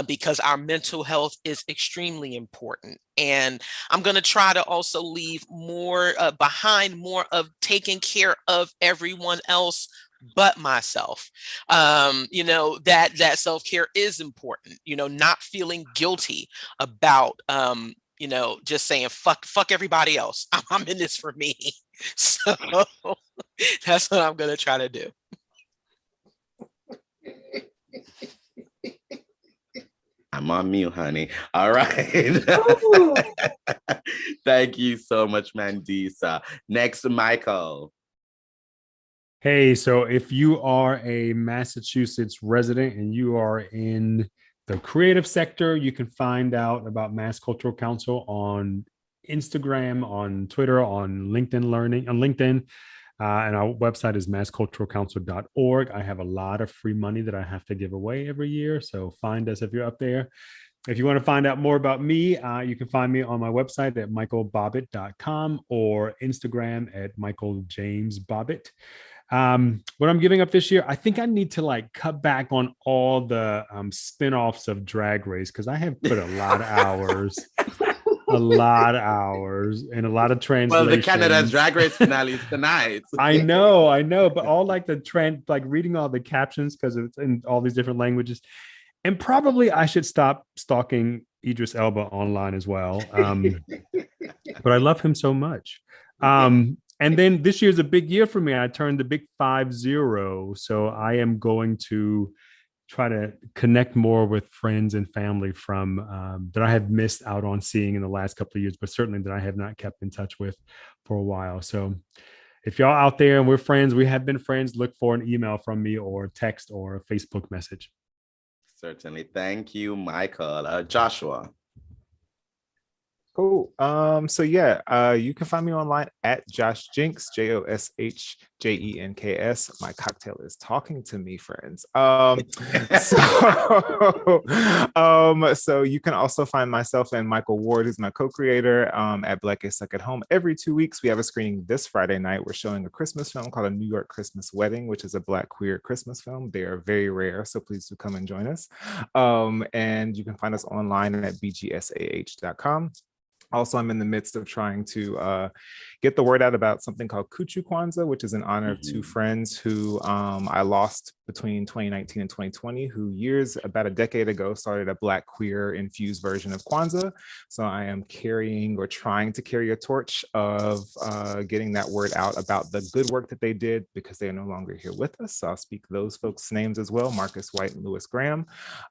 Speaker 6: because our mental health is extremely important. And I'm going to try to also leave more behind, more of taking care of everyone else but myself. That self-care is important, not feeling guilty about, just saying, fuck everybody else. I'm in this for me. So that's what I'm going to try to do.
Speaker 1: I'm on mute, honey. All right. Thank you so much, Mandisa. Next, Michael.
Speaker 8: Hey, so if you are a Massachusetts resident and you are in the creative sector, you can find out about Mass Cultural Council on Instagram, on Twitter, on LinkedIn Learning, on LinkedIn. And our website is massculturalcouncil.org. I have a lot of free money that I have to give away every year. So find us if you're up there. If you want to find out more about me, you can find me on my website at michaelbobbitt.com or Instagram at michaeljamesbobbitt. What I'm giving up this year, I think I need to cut back on all the spinoffs of Drag Race because I have put a lot of hours a lot of hours and a lot of
Speaker 1: Well, the Canada's
Speaker 8: translations.
Speaker 1: Drag Race finale is tonight.
Speaker 8: I know, but all like like reading all the captions because it's in all these different languages. And probably I should stop stalking Idris Elba online as well. But I love him so much. And then this year's a big year for me. I turned the big 50. So I am going to try to connect more with friends and family from that I have missed out on seeing in the last couple of years, but certainly that I have not kept in touch with for a while. So if y'all out there and we're friends, we have been friends, look for an email from me or text or a Facebook message.
Speaker 1: Certainly. Thank you, Michael. Joshua.
Speaker 7: Cool. So yeah, you can find me online at Josh Jenks, JoshJenks. My cocktail is talking to me, friends. So you can also find myself and Michael Ward, who's my co-creator, at Black is Stuck at Home. Every 2 weeks, we have a screening this Friday night. We're showing a Christmas film called A New York Christmas Wedding, which is a Black queer Christmas film. They are very rare, so please do come and join us. And you can find us online at bgsah.com. Also, I'm in the midst of trying to get the word out about something called Kuchu Kwanzaa, which is in honor of two friends who I lost between 2019 and 2020, who about a decade ago, started a Black queer infused version of Kwanzaa. So I am carrying or trying to carry a torch of getting that word out about the good work that they did, because they are no longer here with us. So I'll speak those folks' names as well, Marcus White and Lewis Graham.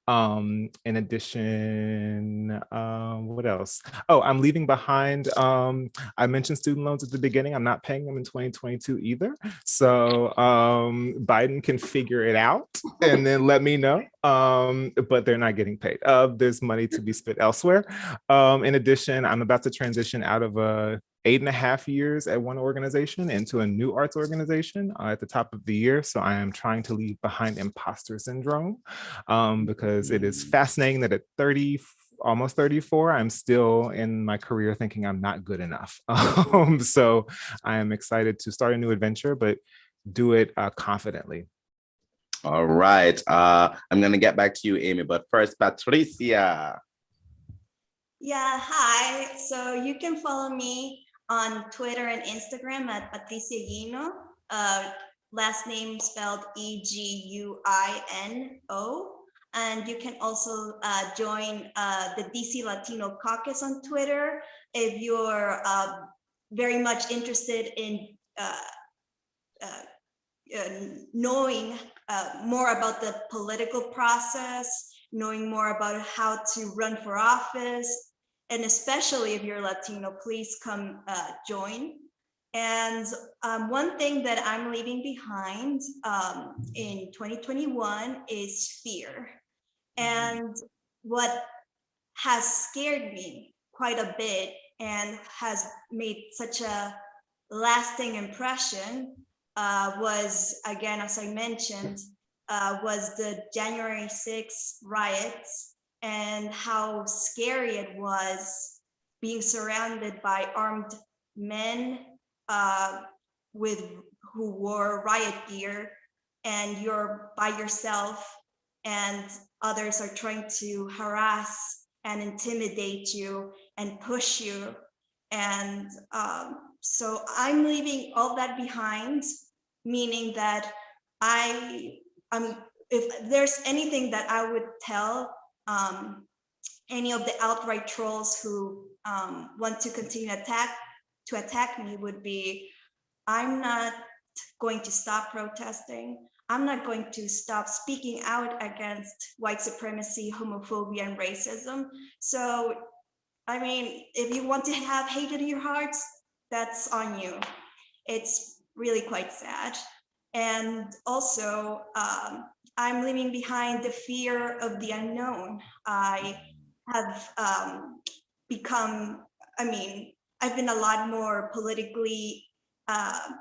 Speaker 7: In addition, what else? Oh, I'm leaving behind, I mentioned student loans at the beginning. I'm not paying them in 2022 either. So Biden can figure it out and then let me know, but they're not getting paid. There's money to be spent elsewhere. In addition, I'm about to transition out of 8.5 years at one organization into a new arts organization at the top of the year. So I am trying to leave behind imposter syndrome, because it is fascinating that at almost 34, I'm still in my career thinking I'm not good enough. So I am excited to start a new adventure, but do it confidently.
Speaker 1: All right. I'm going to get back to you, Amy, but first, Patricia.
Speaker 9: Yeah, hi. So you can follow me on Twitter and Instagram at Patricia Guino, last name spelled Eguino. And you can also join the DC Latino Caucus on Twitter if you're very much interested in knowing more about the political process, knowing more about how to run for office, and especially if you're Latino, please come join. And one thing that I'm leaving behind in 2021 is fear. And what has scared me quite a bit and has made such a lasting impression was, again, as I mentioned, was the January 6th riots and how scary it was being surrounded by armed men who wore riot gear, and you're by yourself and others are trying to harass and intimidate you and push you. And so I'm leaving all that behind, meaning that if there's anything that I would tell any of the outright trolls who want to continue to attack me would be, I'm not going to stop protesting. I'm not going to stop speaking out against white supremacy, homophobia, and racism. So, I mean, if you want to have hate in your hearts, that's on you. It's really quite sad. And also, I'm leaving behind the fear of the unknown. I have I've been a lot more politically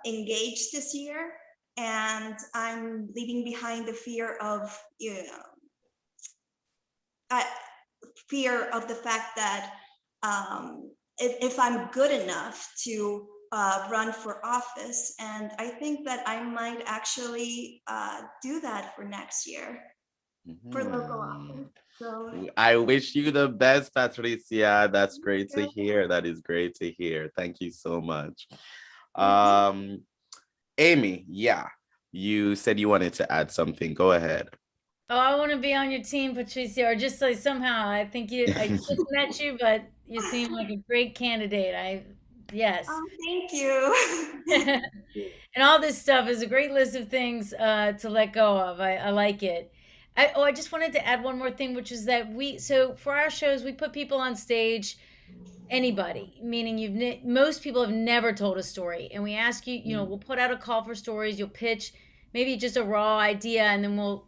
Speaker 9: engaged this year, and I'm leaving behind the fear of, fear of the fact that if I'm good enough to run for office, and I think that I might actually do that for next year for local office. So
Speaker 1: I wish you the best, Patricia. That's great to hear. That is great to hear. Thank you so much. Amy, yeah, you said you wanted to add something. Go ahead.
Speaker 3: Oh, I want to be on your team, Patricia, or just like somehow. I think I just met you, but you seem like a great candidate. Yes.
Speaker 9: thank you.
Speaker 3: And all this stuff is a great list of things to let go of. I like it. I just wanted to add one more thing, which is that so for our shows, we put people on stage, anybody, meaning most people have never told a story. And we ask you, we'll put out a call for stories, you'll pitch maybe just a raw idea, and then we'll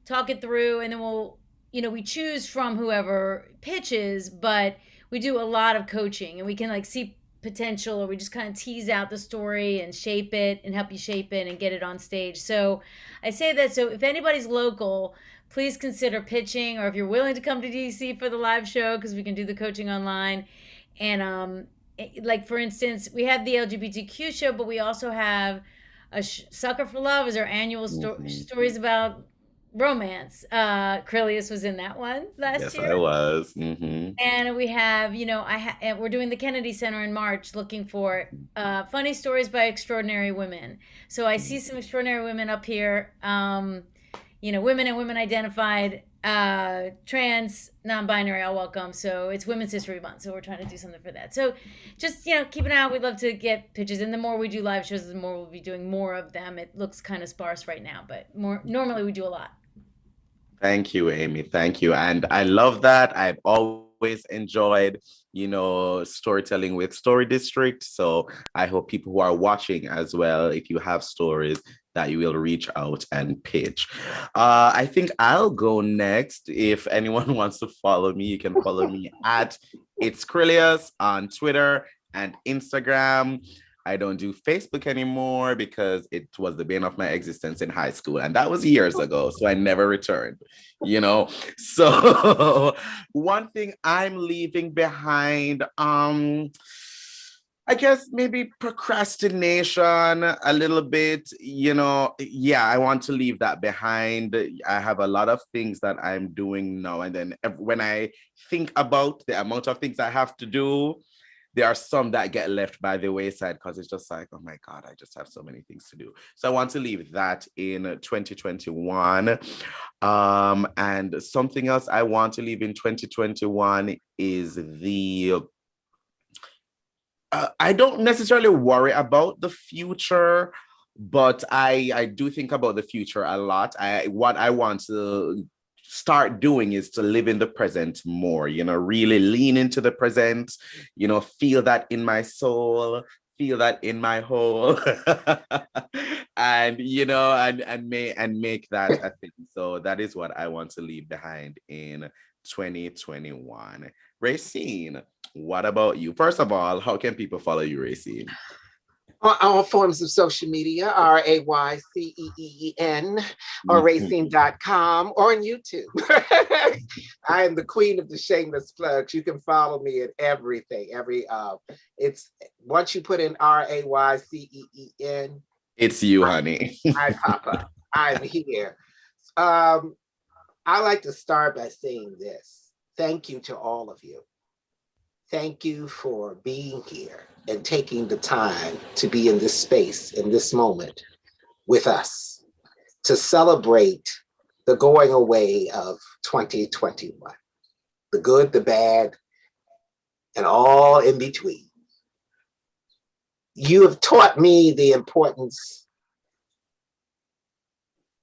Speaker 3: talk it through, and then we choose from whoever pitches, but we do a lot of coaching, and we can like see potential, or we just kind of tease out the story and shape it and help you shape it and get it on stage. So I say that, so if anybody's local, please consider pitching, or if you're willing to come to DC for the live show, because we can do the coaching online. And like for instance, we have the LGBTQ show, but we also have a Sucker for Love is our annual stories about romance. Krylios was in that one last year.
Speaker 1: Yes, I was.
Speaker 3: And we have, we're doing the Kennedy Center in March, looking for funny stories by extraordinary women. So I see some extraordinary women up here, women and women identified, trans, non-binary, all welcome. So it's Women's History Month, so we're trying to do something for that. So just, keep an eye out. We'd love to get pitches, and the more we do live shows, the more we'll be doing more of them. It looks kind of sparse right now, but normally we do a lot.
Speaker 1: Thank you, Amy. Thank you. And I love that. I've always enjoyed, storytelling with Story District. So I hope people who are watching as well, if you have stories, that you will reach out and pitch. I think I'll go next. If anyone wants to follow me, you can follow me at It's Krylios on Twitter and Instagram. I don't do Facebook anymore because it was the bane of my existence in high school. And that was years ago. So I never returned, So one thing I'm leaving behind, I guess maybe procrastination a little bit, I want to leave that behind. I have a lot of things that I'm doing now. And then when I think about the amount of things I have to do, there are some that get left by the wayside because it's just like, oh my God, I just have so many things to do. So I want to leave that in 2021. And something else I want to leave in 2021 is I don't necessarily worry about the future, but I do think about the future a lot. What I want to start doing is to live in the present more, really lean into the present, feel that in my soul, feel that in my whole, and, and make that a thing. So that is what I want to leave behind in 2021. Rayceen, what about you? First of all, how can people follow you, Rayceen?
Speaker 2: On all forms of social media, RAYCEEN, or Rayceen.com, or on YouTube. I am the queen of the shameless plugs. You can follow me at everything. It's once you put in RAYCEEN,
Speaker 1: it's you, honey.
Speaker 2: I pop up. I'm here. I like to start by saying this. Thank you to all of you. Thank you for being here and taking the time to be in this space, in this moment with us, to celebrate the going away of 2021, the good, the bad, and all in between. You have taught me the importance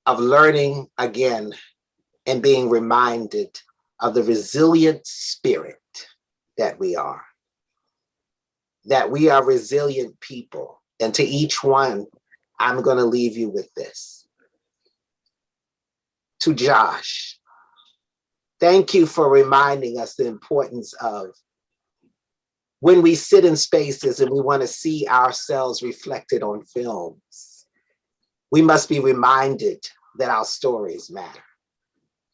Speaker 2: of learning again and being reminded of the resilient spirit that we are resilient people. And to each one, I'm going to leave you with this. To Josh, thank you for reminding us the importance of when we sit in spaces and we want to see ourselves reflected on films, we must be reminded that our stories matter.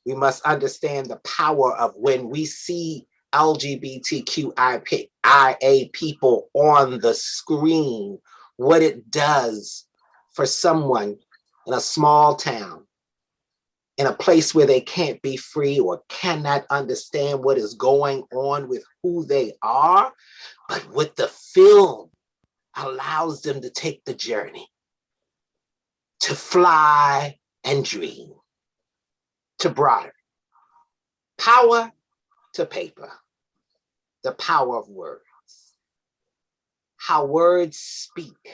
Speaker 2: We must understand the power of when we see LGBTQIA people on the screen, what it does for someone in a small town in a place where they can't be free or cannot understand what is going on with who they are. But with the film, allows them to take the journey, to fly and dream, to broader. Power to paper, the power of words. How words speak,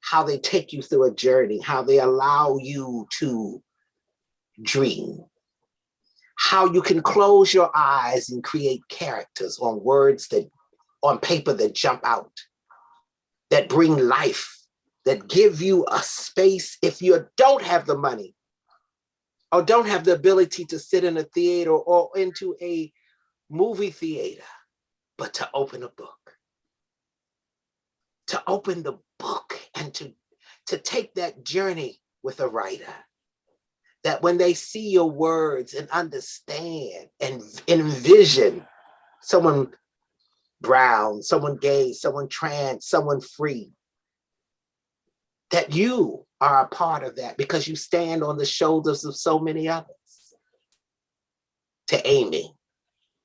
Speaker 2: how they take you through a journey, how they allow you to dream, how you can close your eyes and create characters on words that, on paper that jump out, that bring life, that give you a space if you don't have the money or don't have the ability to sit in a theater or into a movie theater, but to open a book. To open the book and to take that journey with a writer. That when they see your words and understand and envision someone brown, someone gay, someone trans, someone free, that you are a part of that because you stand on the shoulders of so many others. To Amy,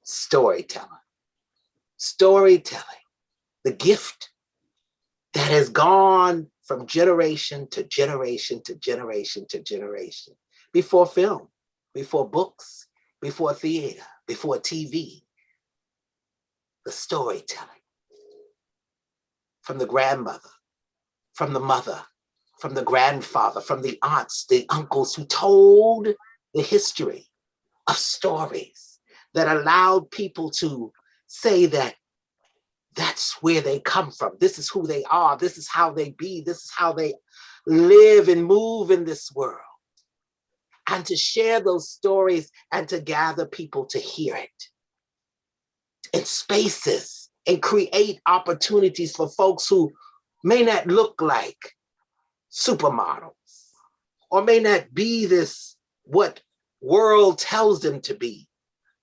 Speaker 2: storyteller. Storytelling, the gift that has gone from generation to generation to generation to generation. Before film, before books, before theater, before TV. The storytelling. From the grandmother, from the mother, from the grandfather, from the aunts, the uncles who told the history of stories that allowed people to say that that's where they come from. This is who they are. This is how they be. This is how they live and move in this world. And to share those stories and to gather people to hear it in spaces and create opportunities for folks who may not look like supermodels or may not be this, what world tells them to be,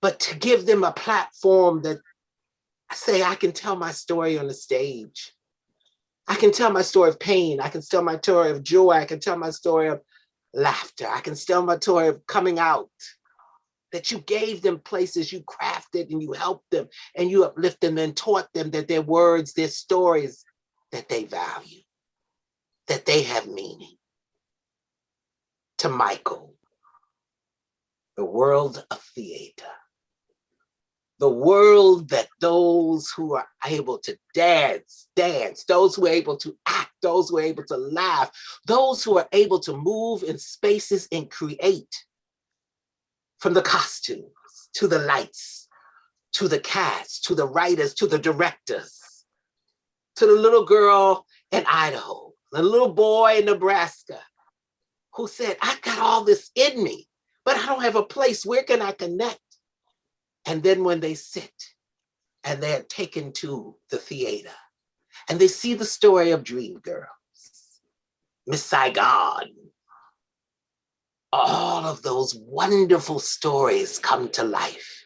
Speaker 2: but to give them a platform that I say, I can tell my story on the stage. I can tell my story of pain. I can tell my story of joy. I can tell my story of laughter. I can tell my story of coming out. That you gave them places, you crafted and you helped them and you uplifted them and taught them that their words, their stories, that they value, that they have meaning. To Michael, the world of theater. The world that those who are able to dance, those who are able to act, those who are able to laugh, those who are able to move in spaces and create, from the costumes, to the lights, to the cast, to the writers, to the directors, to the little girl in Idaho, the little boy in Nebraska, who said, I got all this in me, but I don't have a place. Where can I connect? And then when they sit and they're taken to the theater and they see the story of Dream Girls, Miss Saigon, all of those wonderful stories come to life.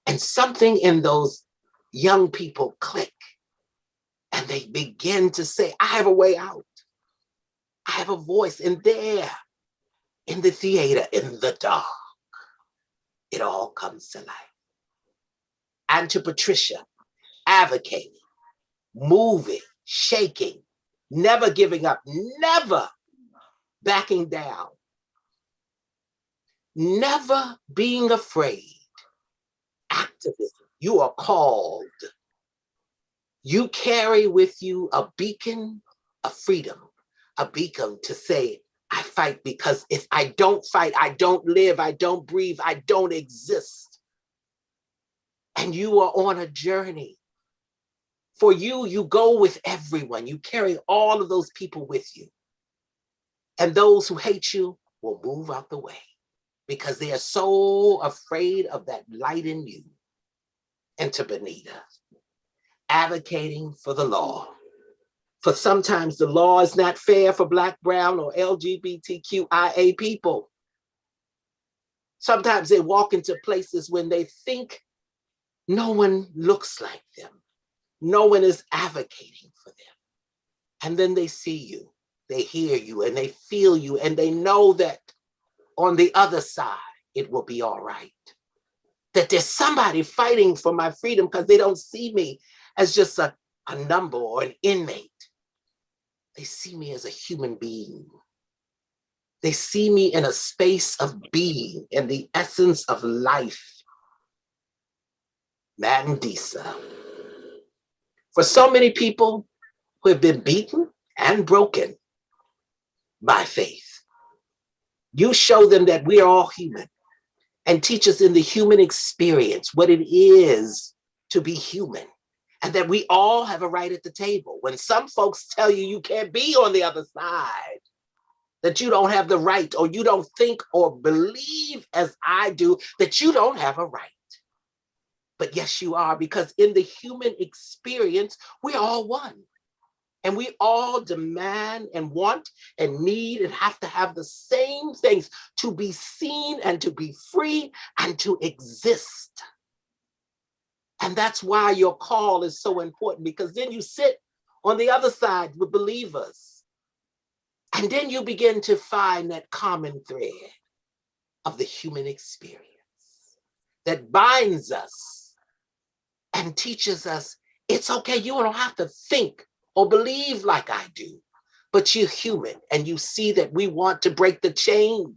Speaker 2: And something in those young people click and they begin to say, I have a way out. I have a voice. And there in the theater, in the dark, it all comes to life. And to Patricia, advocating, moving, shaking, never giving up, never backing down, never being afraid. Activism, you are called. You carry with you a beacon of freedom, a beacon to say, I fight because if I don't fight, I don't live, I don't breathe, I don't exist. And you are on a journey. For you, you go with everyone. You carry all of those people with you. And those who hate you will move out the way because they are so afraid of that light in you. And to Benita, advocating for the law. For sometimes the law is not fair for Black, brown, or LGBTQIA people. Sometimes they walk into places when they think no one looks like them. No one is advocating for them. And then they see you, they hear you, and they feel you, and they know that on the other side, it will be all right. That there's somebody fighting for my freedom because they don't see me as just a number or an inmate. They see me as a human being. They see me in a space of being, in the essence of life. Mandisa. For so many people who have been beaten and broken by faith, you show them that we are all human and teach us in the human experience what it is to be human, and that we all have a right at the table. When some folks tell you you can't be on the other side, that you don't have the right, or you don't think or believe as I do, that you don't have a right. But yes, you are, because in the human experience, we're all one. And we all demand and want and need and have to have the same things to be seen and to be free and to exist. And that's why your call is so important, because then you sit on the other side with believers. And then you begin to find that common thread of the human experience that binds us and teaches us it's okay, you don't have to think or believe like I do, but you're human, and you see that we want to break the chain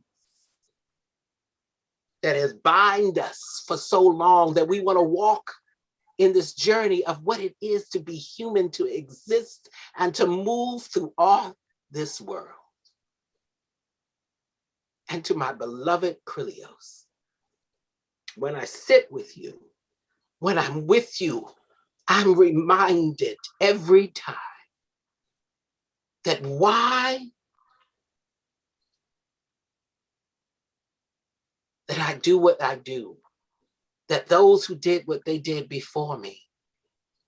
Speaker 2: that has bind us for so long, that we want to walk in this journey of what it is to be human, to exist and to move through all this world. And to my beloved Krylios, when I sit with you, when I'm with you, I'm reminded every time that why that I do what I do, that those who did what they did before me,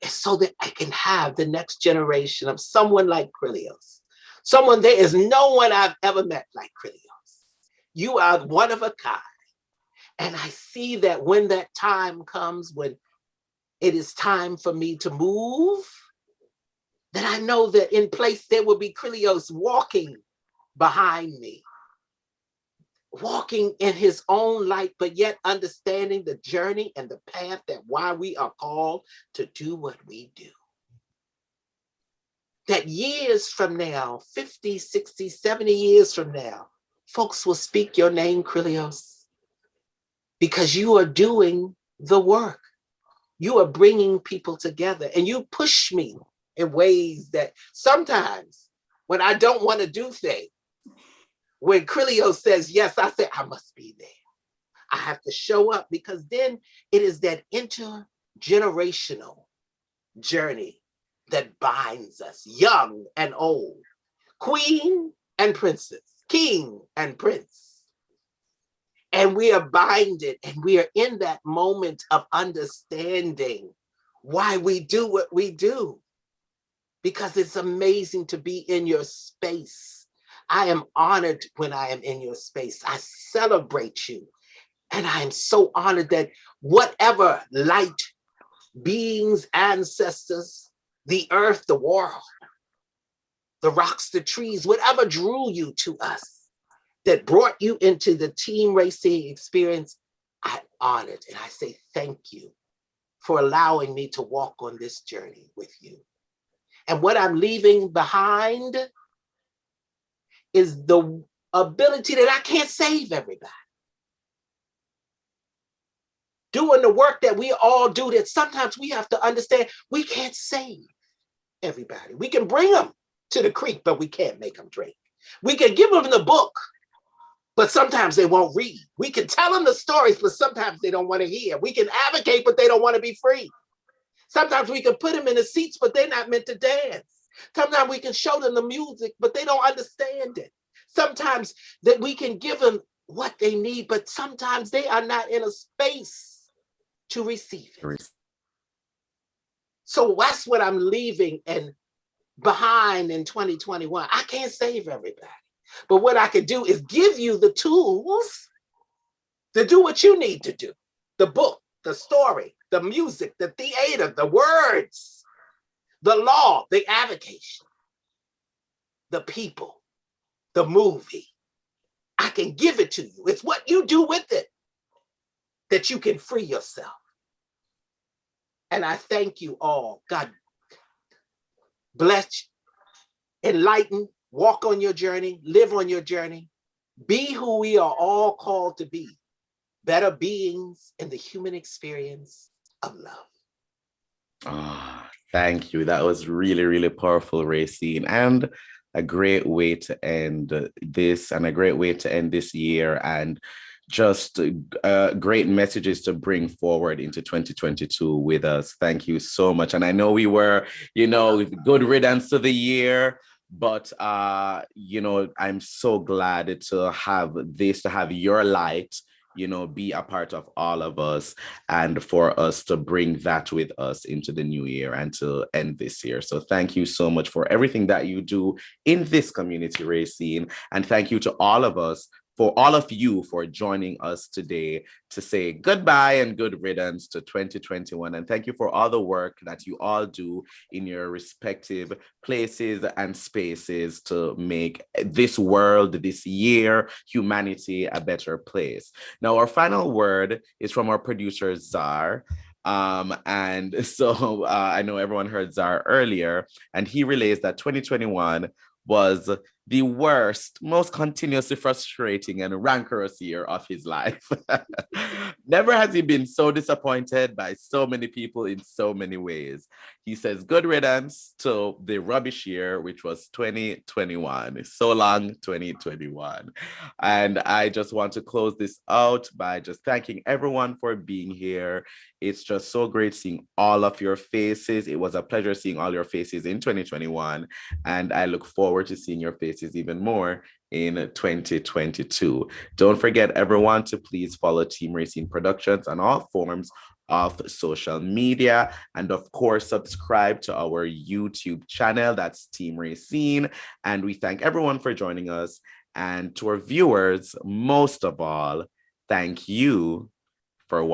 Speaker 2: is so that I can have the next generation of someone like Krylios. Someone, there is no one I've ever met like Krylios. You are one of a kind. And I see that when that time comes, when it is time for me to move, that I know that in place there will be Krylios walking behind me, walking in his own light, but yet understanding the journey and the path, that why we are called to do what we do. That years from now, 50, 60, 70 years from now, folks will speak your name, Krylios, because you are doing the work. You are bringing people together, and you push me in ways that sometimes when I don't want to do things, when Krylios says yes, I say, I must be there. I have to show up, because then it is that intergenerational journey that binds us, young and old, queen and princess, king and prince. And we are binded, and we are in that moment of understanding why we do what we do, because it's amazing to be in your space. I am honored when I am in your space. I celebrate you. And I am so honored that whatever light beings, ancestors, the earth, the world, the rocks, the trees, whatever drew you to us, that brought you into the Team Rayceen experience, I honor it. And I say thank you for allowing me to walk on this journey with you. And what I'm leaving behind is the ability that I can't save everybody. Doing the work that we all do, that sometimes we have to understand we can't save everybody. We can bring them to the creek, but we can't make them drink. We can give them the book, but sometimes they won't read. We can tell them the stories, but sometimes they don't want to hear. We can advocate, but they don't want to be free. Sometimes we can put them in the seats, but they're not meant to dance. Sometimes we can show them the music, but they don't understand it. Sometimes that we can give them what they need, but sometimes they are not in a space to receive it. So that's what I'm leaving and behind in 2021. I can't save everybody. But what I can do is give you the tools to do what you need to do. The book, the story, the music, the theater, the words, the law, the avocation, the people, the movie. I can give it to you. It's what you do with it that you can free yourself. And I thank you all. God bless, enlighten, walk on your journey, live on your journey, be who we are all called to be, better beings in the human experience of love.
Speaker 1: Thank you. That was really, really powerful, Rayceen, and a great way to end this and a great way to end this year, and just great messages to bring forward into 2022 with us. Thank you so much. And I know we were, good riddance to the year, but I'm so glad to have your light be a part of all of us, and for us to bring that with us into the new year and to end this year. So thank you so much for everything that you do in this community, Rayceen. And thank you to all of you for joining us today to say goodbye and good riddance to 2021. And thank you for all the work that you all do in your respective places and spaces to make this world, this year, humanity a better place. Now, our final word is from our producer, Czar. And so I know everyone heard Czar earlier, and he relays that 2021 was the worst, most continuously frustrating and rancorous year of his life. Never has he been so disappointed by so many people in so many ways. He says good riddance to the rubbish year, which was 2021. So long, 2021. And I just want to close this out by just thanking everyone for being here. It's just so great seeing all of your faces. It was a pleasure seeing all your faces in 2021. And I look forward to seeing your faces even more in 2022. Don't forget, everyone, to please follow Team Rayceen Productions on all forms of social media. And of course, subscribe to our YouTube channel. That's Team Rayceen. And we thank everyone for joining us. And to our viewers, most of all, thank you